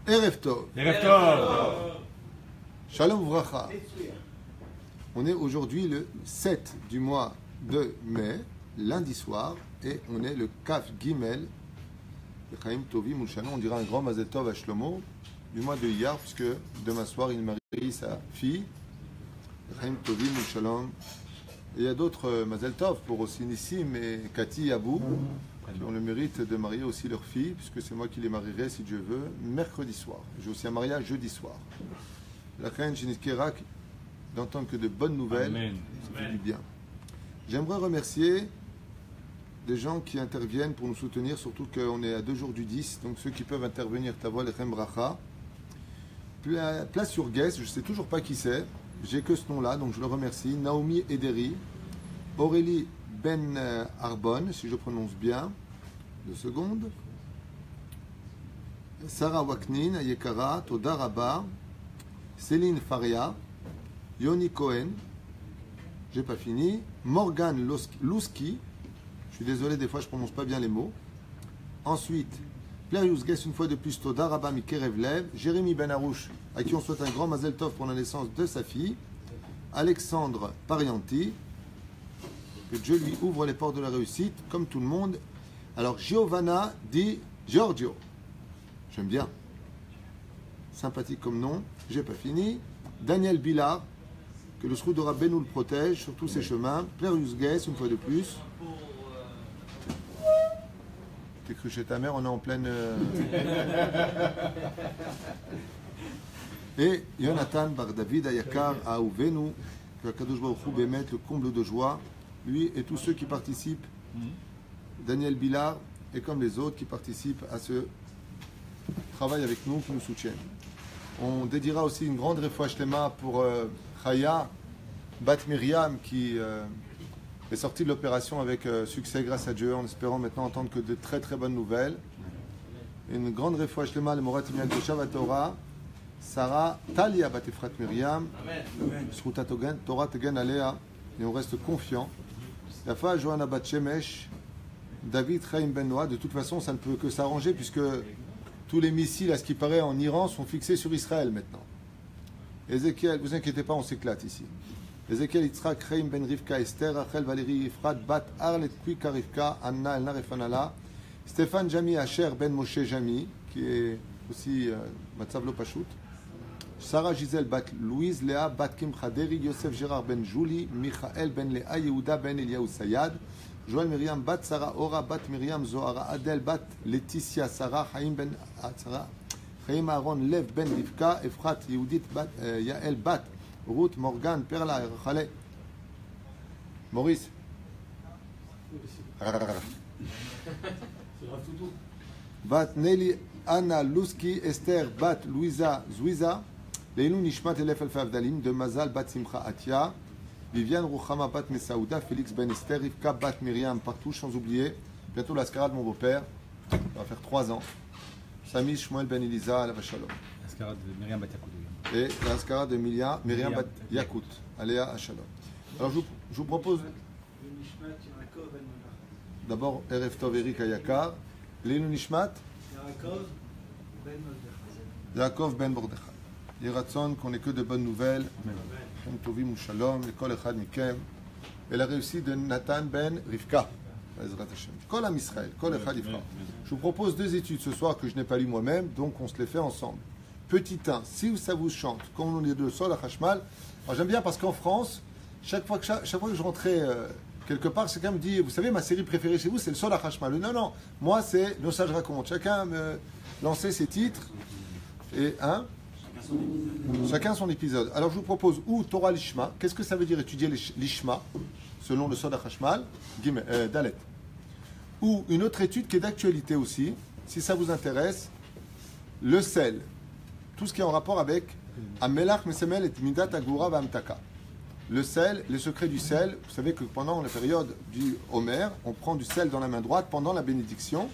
Erev Tov. Erev Tov. Shalom Vracha. On est aujourd'hui le 7 du mois de mai, lundi soir, et on est le Kaf Gimel, Chaim Tovim Shalom. On dira un grand Mazel Tov à Shlomo du mois de Iyar, puisque demain soir il marie sa fille, Chaim Tovim Shalom. Et il y a d'autres Mazel Tov pour aussi Nissim et Cathy Abou, qui ont le mérite de marier aussi leur fille, puisque c'est moi qui les marierai, si Dieu veut, mercredi soir. J'ai aussi un mariage jeudi soir. La reine Géniskerak, d'entendre que de bonnes nouvelles, Amen. ça fait du bien. J'aimerais remercier les gens qui interviennent pour nous soutenir, surtout qu'on est à 2 jours du 10, donc ceux qui peuvent intervenir, Tavo Lechem Bracha. Place sur Guest, je ne sais toujours pas qui c'est, j'ai que ce nom-là, donc je le remercie. Naomi Ederi, Aurélie Ben Arbon, si je prononce bien, 2 secondes. Sarah Waknin, Yekara, Toda Rabba, Céline Faria, Yoni Cohen, j'ai pas fini, Morgan Louski, je suis désolé, des fois je prononce pas bien les mots. Ensuite, Pierre Yousges, une fois de plus, Toda Rabba Mikerevlev, Jérémy Ben Arouche, à qui on souhaite un grand Mazel Tov pour la naissance de sa fille, Alexandre Parianti, que Dieu lui ouvre les portes de la réussite, comme tout le monde. Alors, Giovanna Di Giorgio, j'aime bien, sympathique comme nom, j'ai pas fini. Daniel Billard, que le Sroud de Rabbeinu nous le protège sur tous ses chemins. Pierre Yousges, une fois de plus. T'es cru chez ta mère, on est en pleine. Et Jonathan Bar David Ayakar Aouvenu, que Kadosh Baruch Hu bémet le comble de joie, lui et tous ceux qui participent, Daniel Billard, et comme les autres qui participent à ce travail avec nous, qui nous soutiennent. On dédiera aussi une grande refoua shlema pour Chaya Bat Miriam qui est sortie de l'opération avec succès grâce à Dieu, en espérant maintenant entendre que de très très bonnes nouvelles. Et une grande refoua shlema, le Morat Imiel de Shavatora, Sarah Talia Bat Efrat Miriam, Sruta Torah Tegen Alea, et on reste confiant. Yafa Johanna Bat Shemesh, David Chaim Ben Noah, de toute façon ça ne peut que s'arranger puisque tous les missiles, à ce qui paraît, en Iran, sont fixés sur Israël maintenant. Ézéchiel, vous inquiétez pas, on s'éclate ici. Ézéchiel, Yitzhak, Chaim, Ben Rivka, Esther, Rachel, Valérie, Ifrat, Bat, Arlet, Kwika, Rivka, Anna, Elna, Refanala, Stéphane Jami, Asher, Ben Moshe Jami, qui est aussi Matzav Lo Pashut, Sarah Gisèle, Bat Louise, Léa, Bat Kim Khaderi, Yosef Gérard, Ben Jouli, Michael, Ben Léa, Yehuda, Ben Eliaou Sayad, Joël Myriam, Bat Sarah, Ora, Bat Myriam, Zohara, Adel, Bat Laetitia, Sarah, Chaim Ben Sarah, Chaim Aaron, Lev Ben Rivka, Efrat, Yehudit, Bat, Yael, Bat, Ruth, Morgan, Perla, Rachale. Maurice. Bat Nelly, Anna, Louski, Esther, Bat Louisa, Zouiza, Leilou Nishmat, Elef Alfa Avdalim, de Mazal, Bat Simcha Atia, Viviane Rouchama Bat Messaouda, Félix Ben Esther, Rivka Bat Myriam, partout, sans oublier, bientôt l'ascara de mon beau-père, ça va faire 3 ans, Sami Shmuel Ben Elisa, Alava Shalom. L'ascara de Myriam Bat Yakout. Et l'ascara de Myriam Bat Yakout, Aléa Shalom. Alors je vous propose d'abord Erev Tov Eric Ayakar, Leilou Nishmat, Yaakov Ben Mordechai. Yeratzon, qu'on n'ait que de bonnes nouvelles. Tovim Shalom, l'école Echad Mikem, et la réussite de Nathan Ben Rivka. Kol Am Israël, Kol Echad Yifra. Je vous propose 2 études ce soir que je n'ai pas lues moi-même, donc on se les fait ensemble. Petit 1, si ça vous chante, comme on est de Sol à Hashmal, j'aime bien parce qu'en France, chaque fois que je rentrais quelque part, chacun me dit, vous savez, ma série préférée chez vous, c'est le Sol à Hashmal. Non, moi c'est Nos Sages racontent. Chacun me lançait ses titres, et chacun son épisode. Alors je vous propose ou Torah Lishma. Qu'est-ce que ça veut dire étudier Lishma selon le Sod HaChashmal, Dalet. Ou une autre étude qui est d'actualité aussi, si ça vous intéresse, le sel. Tout ce qui est en rapport avec Amelach Mesemel et Midat Agura Vamtaka. Le sel, les secrets du sel. Vous savez que pendant la période du Homer, on prend du sel dans la main droite pendant la bénédiction.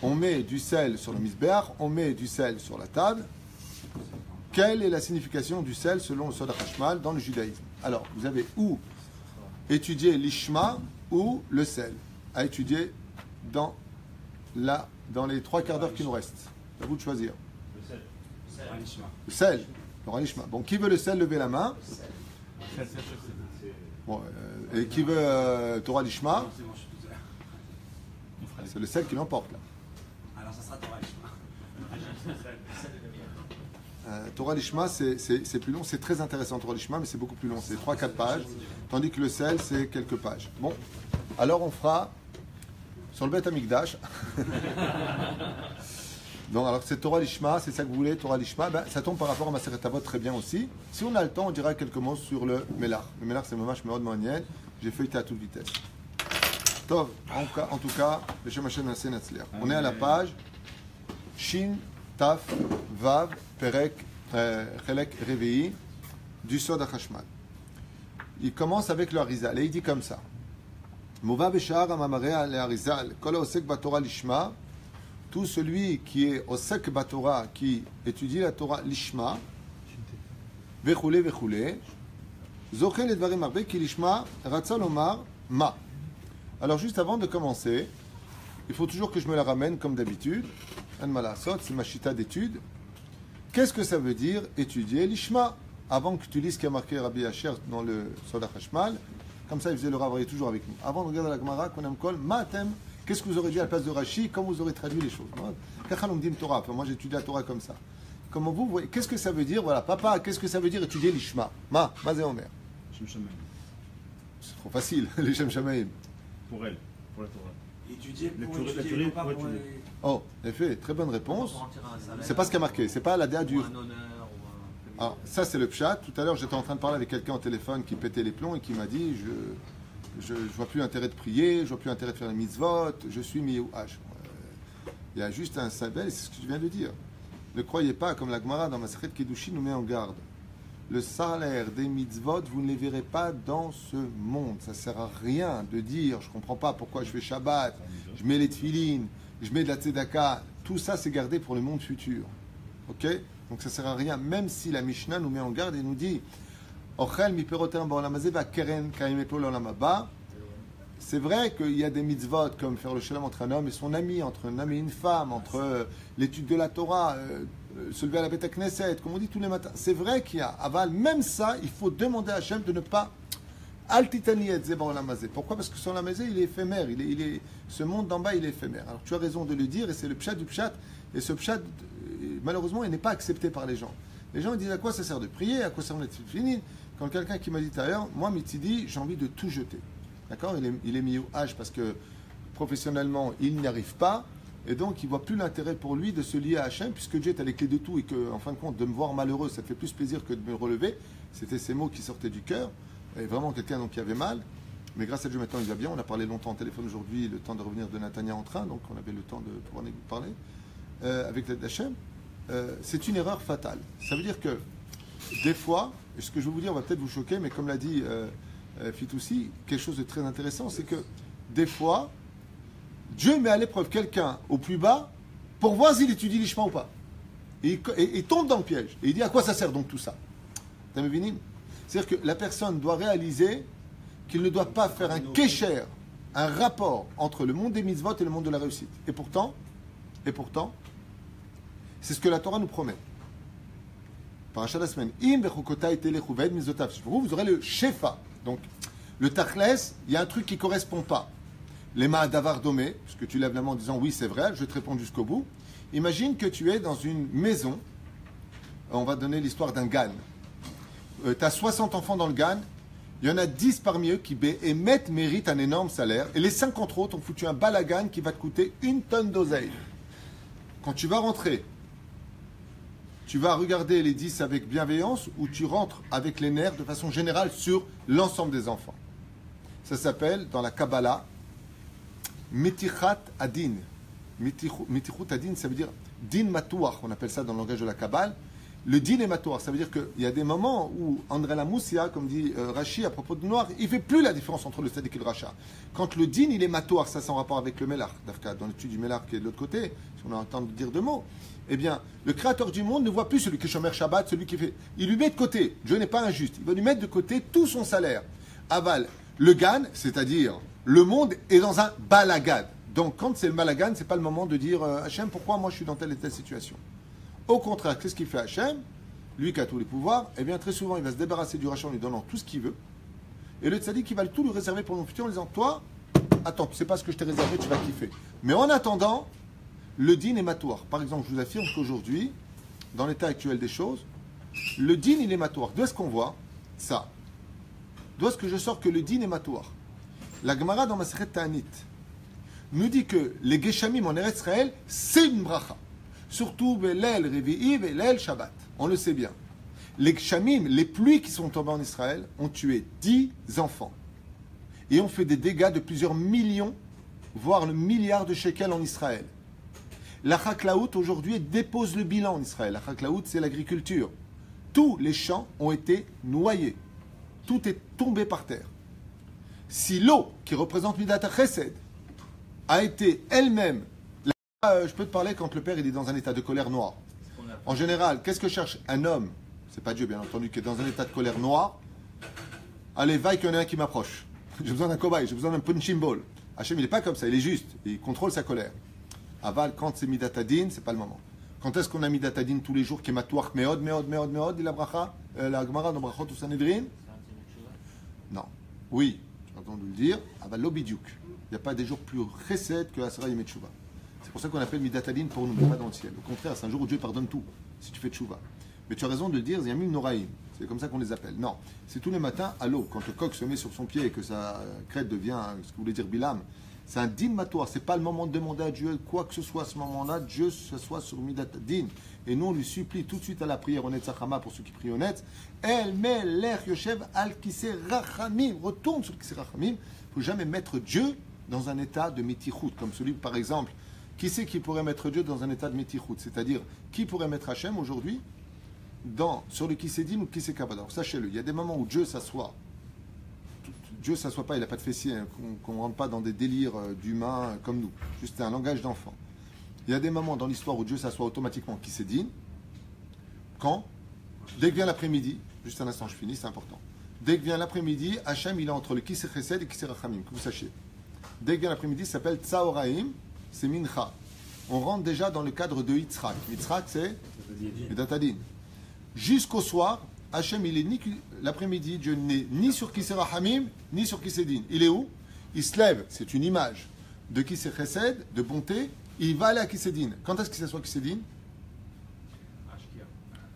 On met du sel sur le misbeach, on met du sel sur la table. Quelle est la signification du sel selon le Sod HaChashmal dans le judaïsme? Alors, vous avez ou étudier l'ishma ou le sel à étudier dans les 3 quarts d'heure qui nous restent. À vous de choisir. Le sel. Le sel. Torah Lishma. Bon, qui veut le sel, levez la main. Bon, et qui veut Torah Lishma? C'est le sel qui l'emporte là. Alors ça sera Torah Lishma. Torah Lishma, c'est plus long, c'est très intéressant Torah Lishma, mais c'est beaucoup plus long, c'est 3-4 pages, tandis que le sel, c'est quelques pages. Bon, alors on fera sur le Beth Amikdash. Donc, alors c'est Torah Lishma, c'est ça que vous voulez, Torah Lishma, ben, ça tombe par rapport à Maseret Avot très bien aussi. Si on a le temps, on dira quelques mots sur le Melach. Le Melach, c'est Mamash Meod Moaniel, j'ai feuilleté à toute vitesse. Tov, en tout cas, le Shem Hashem Nassé Natzliach. On est à la page Shin, Taf, Vav, Perek, Chelek, Reve'i, du Sod HaChashmal. Il commence avec le Harizal et il dit comme ça. Mova Beshar Amamare le Harizal, Kol Osek Batorah Lishma, tout celui qui est Osek Batorah, qui étudie la Torah Lishma, Vechule Vechule, Zoché le Dvarim Arbe, qui Lishma, Ratzal Omar, Ma. Alors juste avant de commencer, il faut toujours que je me la ramène comme d'habitude. C'est ma chita d'étude. Qu'est-ce que ça veut dire étudier l'Ishma? Avant que tu lises ce qui a marqué Rabbi Asher dans le Sod HaChashmal, comme ça il faisait le Rav toujours avec nous. Avant de regarder la Gemara, qu'on aime kol, Matem, qu'est-ce que vous aurez dit à la place de Rashi? Comment vous aurez traduit les choses? Torah. Enfin, moi j'étudie la Torah comme ça. Comment vous voyez? Qu'est-ce que ça veut dire? Voilà, papa, qu'est-ce que ça veut dire étudier l'Ishma? Mazé Omer. C'est trop facile, les Shem Shamaim. Pour elle, pour la Torah. Étudier pour Lecture, étudier, non pas pour pour étudier. Oh, effet, très bonne réponse. pour en tirer un salaire, C'est pas ce qui a marqué, c'est pas la déa ou dure. un honneur ou un... Alors, ça c'est le pshat. Tout à l'heure, j'étais en train de parler avec quelqu'un au téléphone qui pétait les plombs et qui m'a dit je vois plus l'intérêt de prier, je vois plus l'intérêt de faire les mitzvot, je suis miouach. Il y a juste un sabel, c'est ce que je viens de dire. Ne croyez pas, comme la Gemara dans Masechet Kedushin nous met en garde. Le salaire des mitzvot, vous ne les verrez pas dans ce monde. Ça ne sert à rien de dire, je ne comprends pas pourquoi je fais Shabbat, je mets les tefilines, je mets de la tzedaka. Tout ça, c'est gardé pour le monde futur. Ok? Donc ça ne sert à rien, même si la Mishnah nous met en garde et nous dit Ochel mi perotem ba'olam hazeh va'keren ka'im epol olam haba. C'est vrai qu'il y a des mitzvot comme faire le shalom entre un homme et son ami, entre un homme et une femme, entre l'étude de la Torah, se lever à la Beth Knesset, comme on dit tous les matins. C'est vrai qu'il y a. Aval, même ça, il faut demander à Hachem de ne pas altitani et zeba olam hazeh. Pourquoi? Parce que son olam hazeh, il est éphémère. Ce monde d'en bas, il est éphémère. Alors tu as raison de le dire, et c'est le pshat du pshat. Et ce pshat, malheureusement, il n'est pas accepté par les gens. Les gens ils disent à quoi ça sert de prier, à quoi ça sert de fini. Quand quelqu'un qui m'a dit tout à l'heure, moi, Mitidi, j'ai envie de tout jeter. D'accord? Il est mis au H parce que professionnellement, il n'y arrive pas. Et donc, il ne voit plus l'intérêt pour lui de se lier à Hachem, puisque Dieu est à les clés de tout et que, en fin de compte, de me voir malheureux, ça te fait plus plaisir que de me relever. C'était ces mots qui sortaient du cœur. Et vraiment quelqu'un donc, qui avait mal. Mais grâce à Dieu, maintenant, il va bien. On a parlé longtemps au téléphone aujourd'hui, le temps de revenir de Natania en train. Donc, on avait le temps de pouvoir parler avec l'aide d'Hachem. C'est une erreur fatale. Ça veut dire que, des fois, et ce que je vais vous dire va peut-être vous choquer, mais comme l'a dit Fitoussi, quelque chose de très intéressant, c'est que, des fois, Dieu met à l'épreuve quelqu'un au plus bas pour voir s'il étudie l'Ishma ou pas. Et il tombe dans le piège. Et il dit à quoi ça sert donc tout ça? T'as vu? C'est-à-dire que la personne doit réaliser qu'il ne doit pas faire un kécher, un rapport entre le monde des mitzvot et le monde de la réussite. Et pourtant, c'est ce que la Torah nous promet. Parashat la semaine. Vous aurez le shefa. Donc, le tachles, il y a un truc qui ne correspond pas. Les ma'adavar domé, parce que tu lèves la main en disant oui, c'est vrai, je vais te répondre jusqu'au bout. Imagine que tu es dans une maison, on va donner l'histoire d'un GAN. Tu as 60 enfants dans le GAN, il y en a 10 parmi eux qui méritent un énorme salaire, et les 50 autres ont foutu un balagan qui va te coûter 1 tonne d'oseille. Quand tu vas rentrer, tu vas regarder les 10 avec bienveillance ou tu rentres avec les nerfs de façon générale sur l'ensemble des enfants. Ça s'appelle, dans la Kabbalah, Mitichat Adin. Mitichat Adin, ça veut dire Din Matouach, on appelle ça dans le langage de la Kabbale. Le Din est Matouach, ça veut dire qu'il y a des moments où André Lamoussia, comme dit Rashi à propos du noir, il ne fait plus la différence entre le Tzadik et le Racha. Quand le Din, il est Matouach, ça c'est en rapport avec le Melach, dans l'étude du Melach qui est de l'autre côté, si on a entendu dire deux mots, eh bien, le Créateur du monde ne voit plus celui qui est Shomer Shabbat, celui qui fait. Il lui met de côté. Dieu n'est pas injuste. Il va lui mettre de côté tout son salaire. Aval, le Gan, c'est-à-dire le monde est dans un balagad. Donc, quand c'est le balagad, ce n'est pas le moment de dire Hachem, pourquoi moi je suis dans telle et telle situation. Au contraire, qu'est-ce qu'il fait Hachem? Lui qui a tous les pouvoirs, eh bien très souvent il va se débarrasser du rachat en lui donnant tout ce qu'il veut. Et le tzaddik, il va tout lui réserver pour le futur en disant, toi, attends, tu sais pas ce que je t'ai réservé, tu vas kiffer. Mais en attendant, le din est matoire. Par exemple, je vous affirme qu'aujourd'hui, dans l'état actuel des choses, le din il est matoire. D'où est-ce qu'on voit ça? D'où est-ce que je sors que le din est matoire? La Gemara dans Masechet Ta'anit nous dit que les Geshamim en Eretz Israël, c'est une bracha. Surtout Belel Revi'i, Belel Shabbat. On le sait bien. Les Geshamim, les pluies qui sont tombées en Israël, ont tué 10 enfants. Et ont fait des dégâts de plusieurs millions, voire le milliard de shekels en Israël. La Chaklaout aujourd'hui dépose le bilan en Israël. La Chaklaout, c'est l'agriculture. Tous les champs ont été noyés. Tout est tombé par terre. Si l'eau, qui représente Midat HaChesed, a été elle-même... je peux te parler quand le père il est dans un état de colère noire. En général, qu'est-ce que cherche un homme? C'est pas Dieu, bien entendu, qui est dans un état de colère noire. Allez, vaille qu'il y en a un qui m'approche. J'ai besoin d'un cobaye, j'ai besoin d'un punching ball. Hachem, il n'est pas comme ça, il est juste. Il contrôle sa colère. Aval, quand c'est Midat Hadin, c'est pas le moment. Quand est-ce qu'on a Midat Hadin tous les jours qui est matouach, meod, dit la bracha, la Gemara dans Brachot ou Sanhedrin? Non. Oui, j'ai entendu le dire. Aval, l'obidiouk. Il n'y a pas des jours plus chesed que Asra Yom Teshuvah. C'est pour ça qu'on appelle Midat Hadin pour nous, mais pas dans le ciel. Au contraire, c'est un jour où Dieu pardonne tout, si tu fais Teshuvah. Mais tu as raison de le dire, Yamim Noraïm. C'est comme ça qu'on les appelle. Non, c'est tous les matins à l'eau. Quand le coq se met sur son pied et que sa crête devient ce que voulait dire Bilam, c'est un din matoire. C'est pas le moment de demander à Dieu quoi que ce soit à ce moment-là. Dieu se soit sur Midat Hadin. Et nous, on lui supplie tout de suite à la prière honnête Sachama pour ceux qui prient honnête. El Melech Yoshev al Kiseh Rachamim. Retourne sur le Kiseh Rachamim. Il ne faut jamais mettre Dieu dans un état de mitichut, comme celui, par exemple, qui c'est qui pourrait mettre Dieu dans un état de mitichut? C'est-à-dire, qui pourrait mettre Hachem aujourd'hui sur le Kisédim ou le Kisé Kabbalah? Alors sachez-le, il y a des moments où Dieu s'assoit. Dieu ne s'assoit pas, il n'a pas de fessier, hein, qu'on ne rentre pas dans des délires d'humains comme nous. Juste un langage d'enfant. Il y a des moments dans l'histoire où Dieu s'assoit automatiquement Kisédim. Quand? Dès que vient l'après-midi, juste un instant, je finis, c'est important. Dès que vient l'après-midi, Hachem, il est entre le Kisé Chesed et le Kisé Rachamim, que vous sachiez. Dès que vient l'après-midi, ça s'appelle Tsaoraim, c'est Mincha. On rentre déjà dans le cadre de Yitzhak. Yitzhak, c'est Midat Hadin. Jusqu'au soir, Hachem, il est ni l'après-midi, Dieu n'est ni sur Kiseh Rachamim, ni sur Kiseh Din. Il est où? Il se lève, c'est une image de Kiseh Chesed, de bonté, il va aller à Kiseh Din. Quand est-ce qu'il s'assoit Kiseh Din?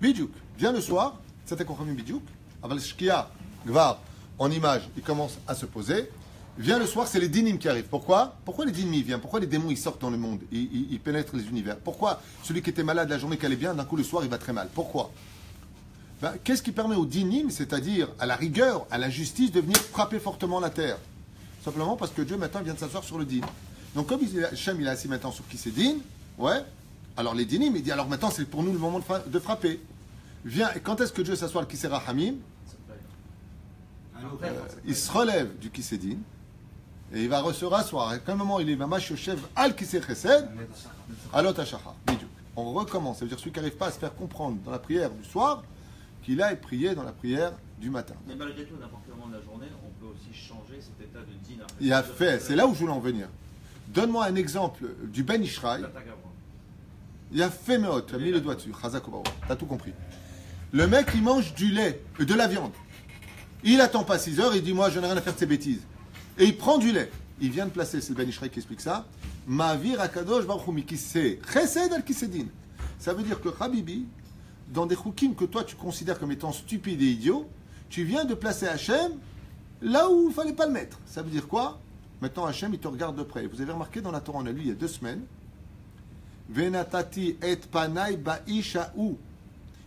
Bidjouk. Vient le soir, c'était Kochamim Bidjouk, avec le Shkia, Gvar, en image, il commence à se poser. Vient le soir, c'est les dinim qui arrivent. Pourquoi? Pourquoi les dinim ils viennent? Pourquoi les démons ils sortent dans le monde? Ils pénètrent les univers. Pourquoi celui qui était malade la journée qui allait bien, d'un coup le soir il va très mal? Pourquoi? Qu'est-ce qui permet aux dinim, c'est-à-dire à la rigueur, à la justice, de venir frapper fortement la terre? Simplement parce que Dieu maintenant vient de s'asseoir sur le din. Donc comme Hachem il est assis maintenant sur qui c'est din, ouais, alors les dinim, il dit alors maintenant c'est pour nous le moment de frapper. Viens, et quand est-ce que Dieu s'assoit le Kiseh Rachamim? Il se relève du Kiseh Din. Et il va se rasseoir. À quel moment il est Mamash Yoshev al Kiseh Chesed, alot hashachar. On recommence. Ça veut dire celui qui n'arrive pas à se faire comprendre dans la prière du soir, qu'il aille prier dans la prière du matin. Mais malgré tout, à n'importe quel moment de la journée, on peut aussi changer cet état de din. Il a fait, c'est là où je voulais en venir. Donne-moi un exemple du Ben Ishraï. Il a fait Meot, tu as mis le doigt dessus. Chazak Obaou, t'as tout compris. Le mec, il mange du lait, de la viande. Il attend pas 6 heures, il dit moi je n'ai rien à faire de ces bêtises. Et il prend du lait. Il vient de placer, c'est le Ben Ishraï qui explique ça. Ma'avir akadosh baruch hu mikiseh chesed al kisedin. Ça veut dire que Habibi, dans des choukim que toi tu considères comme étant stupides et idiots, tu viens de placer Hachem là où il ne fallait pas le mettre. Ça veut dire quoi? Maintenant Hachem il te regarde de près. Vous avez remarqué dans la Torah, on a lu il y a 2 semaines, Venatati et panai ba'ishaou.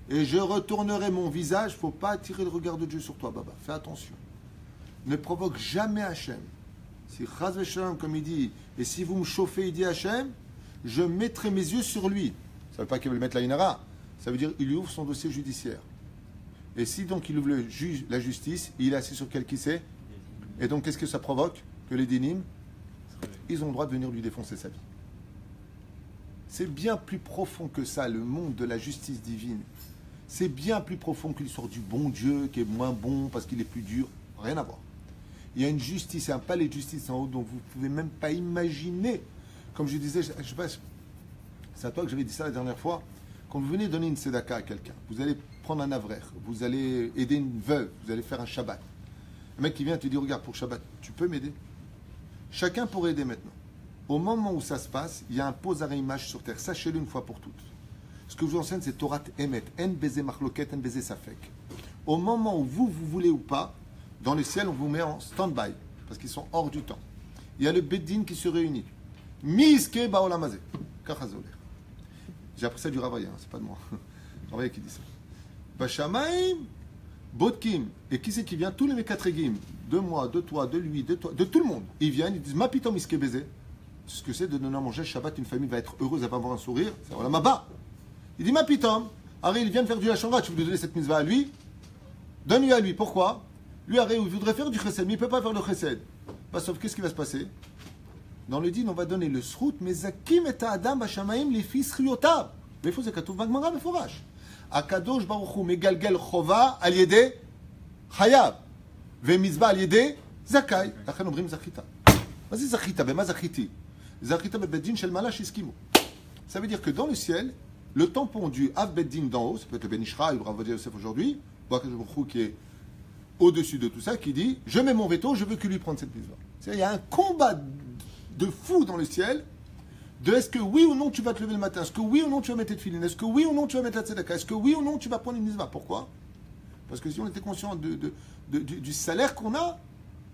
Et je retournerai mon visage. Il ne faut pas attirer le regard de Dieu sur toi, Baba. Fais attention. Ne provoque jamais Hachem. Si Chaz v'Shalom, comme il dit, et si vous me chauffez, il dit Hachem, je mettrai mes yeux sur lui. Ça ne veut pas qu'il veut le mettre la Inara. Ça veut dire qu'il lui ouvre son dossier judiciaire. Et si donc il ouvre la justice, il est assis sur quel qui c'est? Et donc qu'est-ce que ça provoque? Que les dynimes, ils ont le droit de venir lui défoncer sa vie. C'est bien plus profond que ça, le monde de la justice divine. C'est bien plus profond que l'histoire du bon Dieu qui est moins bon parce qu'il est plus dur. Rien à voir. Il y a une justice, un palais de justice en haut dont vous ne pouvez même pas imaginer. Comme je disais, je sais pas, c'est à toi que j'avais dit ça la dernière fois. Quand vous venez donner une tzedaka à quelqu'un, vous allez prendre un avrer, vous allez aider une veuve, vous allez faire un Shabbat. Le mec qui vient te dit, regarde, pour Shabbat, tu peux m'aider? Chacun pourrait aider maintenant. Au moment où ça se passe, il y a un posaré image sur terre. Sachez-le une fois pour toutes. Ce que je vous enseigne, c'est Torah Emet. En baiser machloket, en baiser safek. Au moment où vous voulez ou pas, dans le ciel, on vous met en stand-by. Parce qu'ils sont hors du temps. Il y a le Beddin qui se réunit. Miske baolamazé. Kachazoler. J'ai appris ça du Ravaïa, c'est pas de moi. Ravaïa qui dit ça. Bashamaim, Bodkim. Et qui c'est qui vient? Tous les Mekatregim. De moi, de toi, de lui, de toi, de tout le monde. Ils viennent, ils disent Ma pitom miske baiser. Ce que c'est de donner à manger Shabbat, une famille va être heureuse, elle va avoir un sourire. C'est voilà ma bas. Il dit Ma pitom. Arrête, il vient de faire du Hashanga, tu veux lui donner cette mitzvah à lui? Donne-lui à lui. Pourquoi? Lui, Arrête, il voudrait faire du chesed, mais il ne peut pas faire le chesed. Bah, sauf qu'est-ce qui va se passer? Dans le din, on va donner le srout, mais zakim et adam bashamaim les fils riotab. Mais il faut zakatouv magmara beforash. Akadosh baruch hu megalgel chova al yede chayav. Ve mitzvah al yede zakai. Lachen omrim zachita. מה זה זכית? במה זכיתי? זכית בבית דין של מעלה שהסכימו. Ça veut dire que dans le ciel, le tampon du Av Bet Din d'en haut, ça peut être le Ben Ishra ou le Rav Ovadia Yosef aujourd'hui, qui est au-dessus de tout ça, qui dit je mets mon veto, je veux que lui prenne cette mitzvah. C'est-à-dire, il y a un combat de fou dans le ciel de est-ce que oui ou non tu vas te lever le matin, est-ce que oui ou non tu vas mettre tes filines, est-ce que oui ou non tu vas mettre la tzedaka, est-ce que oui ou non tu vas prendre une mitzvah. Pourquoi? Parce que si on était conscient du salaire qu'on a,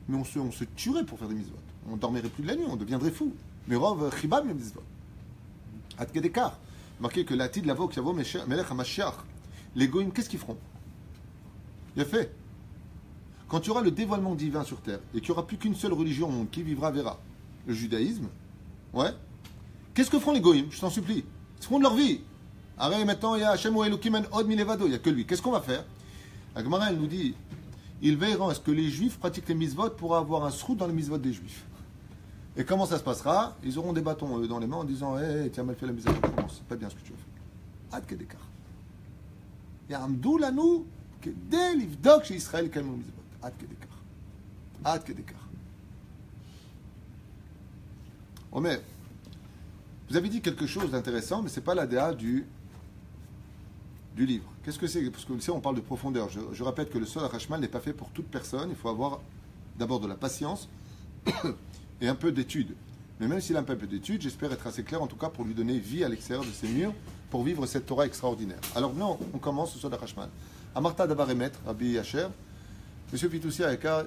mais on se tuerait pour faire des mitzvot. On dormirait plus de la nuit, on deviendrait fou. Mais Rov Chibab les mitzvot. Ad Kedekar. Marqué que l'atid lavo kiavo melech hamashiach. Les goïms, qu'est-ce qu'ils feront? Il a fait. Quand il y aura le dévoilement divin sur terre et qu'il n'y aura plus qu'une seule religion au monde qui vivra verra, le judaïsme, ouais. Qu'est-ce que feront les goïms? Je t'en supplie. Ils feront de leur vie. Arrête, maintenant, il y a Hashem ou Elohim en od milevado, il n'y a que lui. Qu'est-ce qu'on va faire? La Gemara, elle nous dit ils veilleront à ce que les juifs pratiquent les mitzvot pour avoir un srout dans les mitzvot des juifs. Et comment ça se passera? Ils auront des bâtons dans les mains en disant hey, tu as mal fait la mitzvah, c'est pas bien ce que tu as fait. Ad kedekar. Ya'amdou lanu kedei livdok chez Israël kamu mitzvot. Ad kedekar. Ad kedekar. Omer, vous avez dit quelque chose d'intéressant, mais ce n'est pas la DA du livre. Qu'est-ce que c'est? Parce que on parle de profondeur. Je répète que le sol à Hashmal n'est pas fait pour toute personne. Il faut avoir d'abord de la patience et un peu d'étude. Mais même s'il a un peu d'étude, j'espère être assez clair, en tout cas pour lui donner vie à l'extérieur de ces murs, pour vivre cette Torah extraordinaire. Alors non, on commence le sol à Hashmal. Amarta davar emet, Rabbi Asher, Monsieur Fitoussi Ayakar,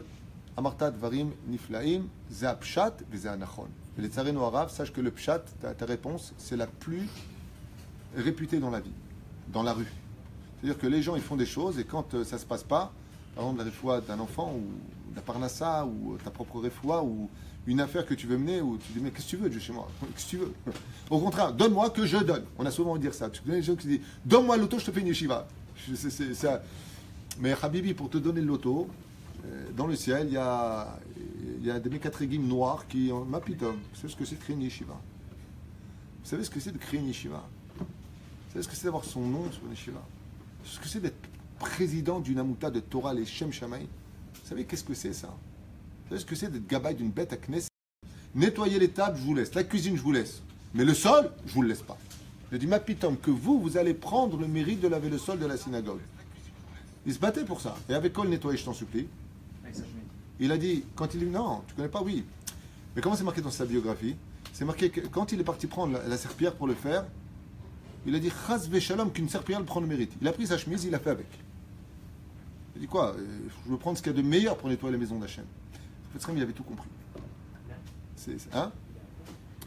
Amarta dvarim niflaim, ze pshat ve ze anachon. Et les tsareno arabes, sache que le pshat, ta réponse, c'est la plus réputée dans la vie, dans la rue. C'est-à-dire que les gens, ils font des choses et quand ça ne se passe pas, par exemple la réfoua d'un enfant ou de la parnassa ou ta propre réfoua ou une affaire que tu veux mener ou tu dis mais qu'est-ce que tu veux Dieu chez moi? Qu'est-ce que tu veux? Au contraire, donne-moi que je donne. On a souvent envie de dire ça. Tu connais les gens qui disent donne-moi l'auto, je te fais une yeshiva. C'est ça. Mais Habibi, pour te donner l'auto, dans le ciel, il y a des Mekatregim noirs qui ont ma pitom. Vous savez ce que c'est de créer une yeshiva? Vous savez ce que c'est de créer une yeshiva? Vous savez ce que c'est d'avoir son nom sur une yeshiva? Ce que c'est d'être président d'une amouta de Torah, les Shem Shamaï. Vous savez qu'est-ce que c'est ça? Vous savez ce que c'est d'être gabaï d'une bête à Knesset? Nettoyer les tables, je vous laisse. La cuisine, je vous laisse. Mais le sol, je vous le laisse pas. Je dis, ma pitom, que vous allez prendre le mérite de laver le sol de la synagogue. Il se battait pour ça. Et avec quoi le nettoyer, je t'en supplie? Il a dit, quand il dit, non, tu connais pas, oui. Mais comment c'est marqué dans sa biographie? C'est marqué que quand il est parti prendre la serpillière pour le faire, il a dit Chaz Veshalom qu'une serpillière le prend le mérite. Il a pris sa chemise, il l'a fait avec. Il a dit quoi? Je veux prendre ce qu'il y a de meilleur pour nettoyer la maison d'Hachem. Raphaël Srem, il avait tout compris. Hein?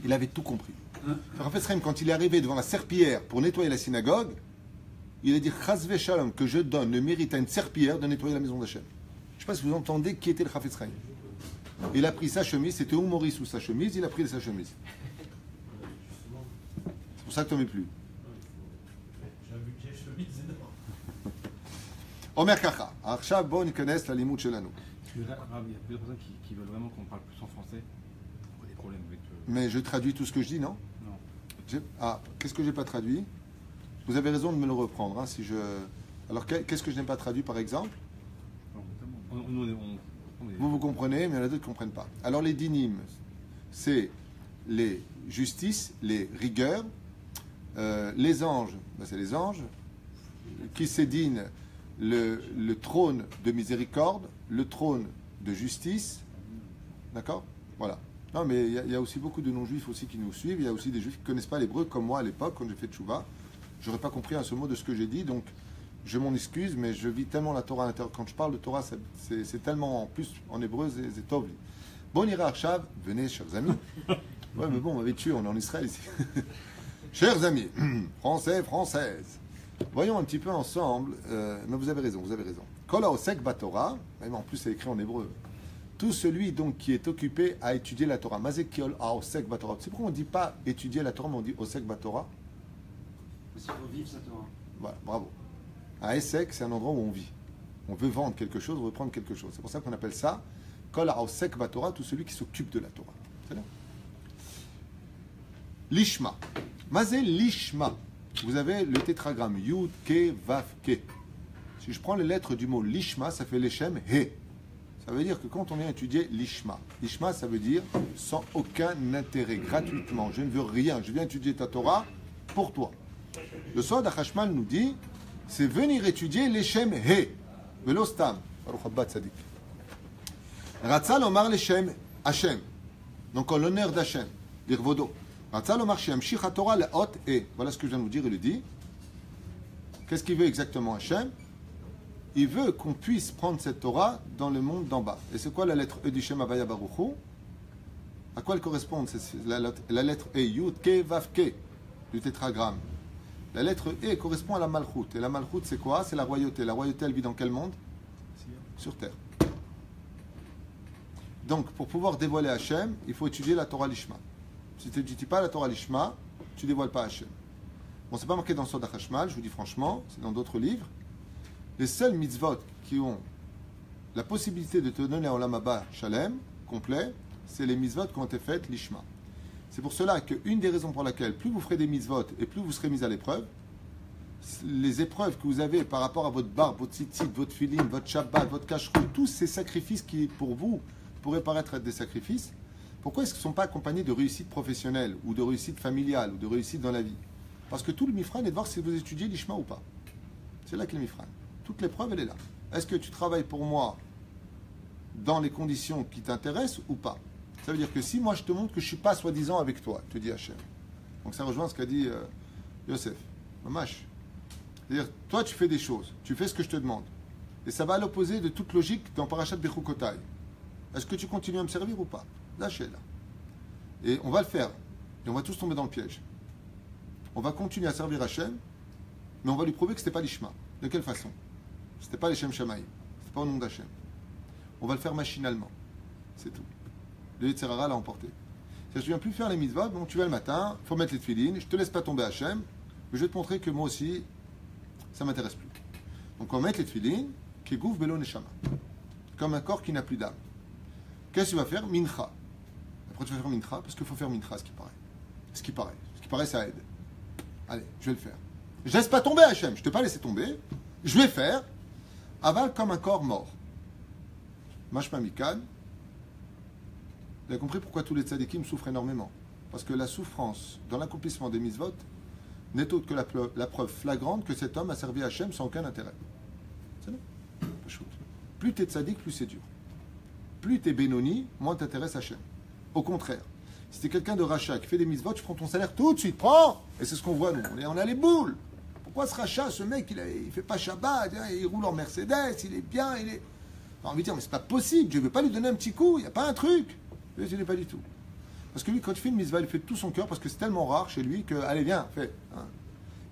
Il avait tout compris. Raphaël Srem, quand il est arrivé devant la serpillière pour nettoyer la synagogue, il a dit Chaz Veshalom que je donne le mérite à une serpillière de nettoyer la maison d'Hachem. Je ne sais pas si vous entendez qui était le Raphaël Srem. Il a pris sa chemise, c'était Maurice sous sa chemise, il a pris sa chemise. C'est pour ça que tu n'en mets plus. Omer Kacha, עכשיו בואו ניכנס ללימוד שלנו. Il y a plusieurs personnes qui veulent vraiment qu'on parle plus en français. Il y a des problèmes avec... Mais je traduis tout ce que je dis, non? Non. Qu'est-ce que je n'ai pas traduit? Vous avez raison de me le reprendre. Hein, si je... Alors, qu'est-ce que je n'ai pas traduit, par exemple? Vous comprenez, mais il y en a d'autres qui ne comprennent pas. Alors, les dinim, c'est les justices, les rigueurs, les anges, ben, c'est les anges, qui sédinent le trône de miséricorde, le trône de justice. D'accord? Voilà. Non, mais il y a aussi beaucoup de non-juifs aussi qui nous suivent. Il y a aussi des juifs qui ne connaissent pas l'hébreu, comme moi à l'époque, quand j'ai fait tchouva. Je n'aurais pas compris un seul mot de ce que j'ai dit, donc je m'en excuse, mais je vis tellement la Torah à l'intérieur. Quand je parle de Torah, c'est tellement en plus en hébreu, c'est tovli. Bon, Ira Arshav, venez, chers amis. Ouais, mais bon, on m'avait tué, on est en Israël ici. Chers amis, français, françaises, voyons un petit peu ensemble, mais vous avez raison, vous avez raison. Kola osek batorah, même en plus c'est écrit en hébreu. Tout celui donc qui est occupé à étudier la Torah. Mazekiol a osek batorah. C'est pourquoi on ne dit pas étudier la Torah, mais on dit osek batorah. Parce qu'il faut vivre sa Torah. Voilà, bravo. À Essek, c'est un endroit où on vit. On veut vendre quelque chose, on veut prendre quelque chose. C'est pour ça qu'on appelle ça Kol Haosek Batorah, tout celui qui s'occupe de la Torah. C'est là. Lishma. Mazé Lishma. Vous avez le tétragramme Yud, Ke, Vav, Ke. Si je prends les lettres du mot Lishma, ça fait Leshem, He. Ça veut dire que quand on vient étudier Lishma, Lishma, ça veut dire sans aucun intérêt, gratuitement. Je ne veux rien. Je viens étudier ta Torah pour toi. Le Soad HaChashmal nous dit, c'est venir étudier Leshem He. Velo Stam. Baruch Haba Tzadik. Ratzal Omar Leshem Hashem. Donc en l'honneur d'Hashem. L'Irvodo. Ratzal Omar Shem Shich Torah Leot E. Voilà ce que je viens de vous dire, il le dit. Qu'est-ce qu'il veut exactement Hashem? Il veut qu'on puisse prendre cette Torah dans le monde d'en bas. Et c'est quoi la lettre E du Shem Havaya Baruchu? À quoi elle correspond? C'est la lettre E, Yud, Ke, Vav, Ke, du tétragramme. La lettre E correspond à la Malchut. Et la Malchut, c'est quoi? C'est la royauté. La royauté, elle vit dans quel monde? Sur terre. Donc, pour pouvoir dévoiler Hachem, il faut étudier la Torah Lishma. Si tu n'étudies pas la Torah Lishma, tu ne dévoiles pas Hachem. Bon, c'est pas marqué dans Sod HaChashmal, je vous dis franchement, c'est dans d'autres livres. Les seuls mitzvot qui ont la possibilité de te donner un Olam Haba Shalem, complet, c'est les mitzvot qui ont été faites Lishma. C'est pour cela qu'une des raisons pour laquelle plus vous ferez des mitzvot et plus vous serez mis à l'épreuve, les épreuves que vous avez par rapport à votre barbe, votre tzitzit, votre filim, votre shabbat, votre kashrut, tous ces sacrifices qui pour vous pourraient paraître être des sacrifices, pourquoi est-ce qu'ils ne sont pas accompagnés de réussite professionnelle ou de réussite familiale ou de réussite dans la vie? Parce que tout le mifran est de voir si vous étudiez l'ishma ou pas. C'est là que le mifran. Toute l'épreuve, elle est là. Est-ce que tu travailles pour moi dans les conditions qui t'intéressent ou pas? Ça veut dire que si moi je te montre que je ne suis pas soi-disant avec toi, te dit Hachem. Donc ça rejoint ce qu'a dit Yosef. Mamash. C'est-à-dire, toi tu fais des choses, tu fais ce que je te demande. Et ça va à l'opposé de toute logique dans Parashat Bechukotai. Est-ce que tu continues à me servir ou pas? Lâchez-la. Et on va le faire. Et on va tous tomber dans le piège. On va continuer à servir Hachem, mais on va lui prouver que ce n'était pas l'Ishma. De quelle façon? Ce n'était pas les Shem Shamaï. Ce n'était pas au nom d'Hachem. On va le faire machinalement. C'est tout. Le Yetzirara l'a emporté. Si je ne viens plus faire les mitzvot, bon, tu vas le matin, il faut mettre les tefilines, je ne te laisse pas tomber Hachem, mais je vais te montrer que moi aussi, ça ne m'intéresse plus. Donc on va mettre les tefilines, qui gouf belo neshama, comme un corps qui n'a plus d'âme. Qu'est-ce que tu vas faire? Mincha. Après tu vas faire mincha, parce qu'il faut faire mincha, ce qui paraît. Ce qui paraît, ça aide. Allez, je vais le faire. Je ne laisse pas tomber Hachem, je ne t'ai pas laissé tomber, je vais faire, aval comme un corps mort. Mashma Mikan. Vous avez compris pourquoi tous les tzadikim souffrent énormément. Parce que la souffrance dans l'accomplissement des mitzvot n'est autre que la preuve flagrante que cet homme a servi Hachem sans aucun intérêt. C'est là. Plus tu es tzadik, plus c'est dur. Plus tu es bénoni, moins t'intéresses Hachem. Au contraire, si tu es quelqu'un de rachat qui fait des mitzvot, tu prends ton salaire tout de suite. Prends. Et c'est ce qu'on voit, nous. On a les boules. Pourquoi ce rachat, ce mec, il fait pas Shabbat, il roule en Mercedes, il est bien, il est... On a envie de dire, mais c'est pas possible, je ne vais pas lui donner un petit coup, il n'y a pas un truc. Je n'ai pas du tout. Parce que lui, quand il fait une mitzvah, il fait de tout son cœur, parce que c'est tellement rare chez lui que, allez, viens, fais. Hein.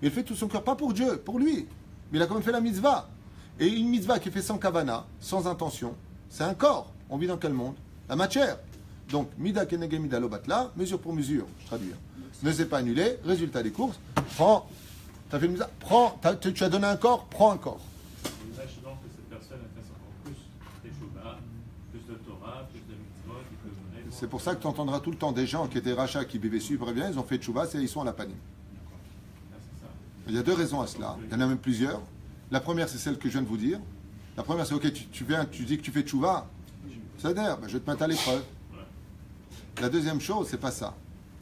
Il fait de tout son cœur, pas pour Dieu, pour lui. Mais il a quand même fait la mitzvah. Et une mitzvah qui est faite sans kavana, sans intention, c'est un corps. On vit dans quel monde? La matière. Donc, mida kenege mida lobatla, mesure pour mesure, je traduis. Ne s'est pas annulé, résultat des courses, prends, tu as fait une mitzvah, prends, tu as donné un corps, prends un corps. Imaginons que cette personne elle fasse encore plus d'échouba, plus de Torah, plus de mitzvot, qui peut donner. C'est pour ça que tu entendras tout le temps des gens qui étaient rachats, qui vivaient super bien, ils ont fait tchouva, ils sont à la panim. Il y a deux raisons à cela, il y en a même plusieurs. La première, c'est celle que je viens de vous dire. La première, c'est ok, tu viens, tu dis que tu fais tchouva, c'est-à-dire, je vais te mettre à l'épreuve. La deuxième chose, c'est pas ça.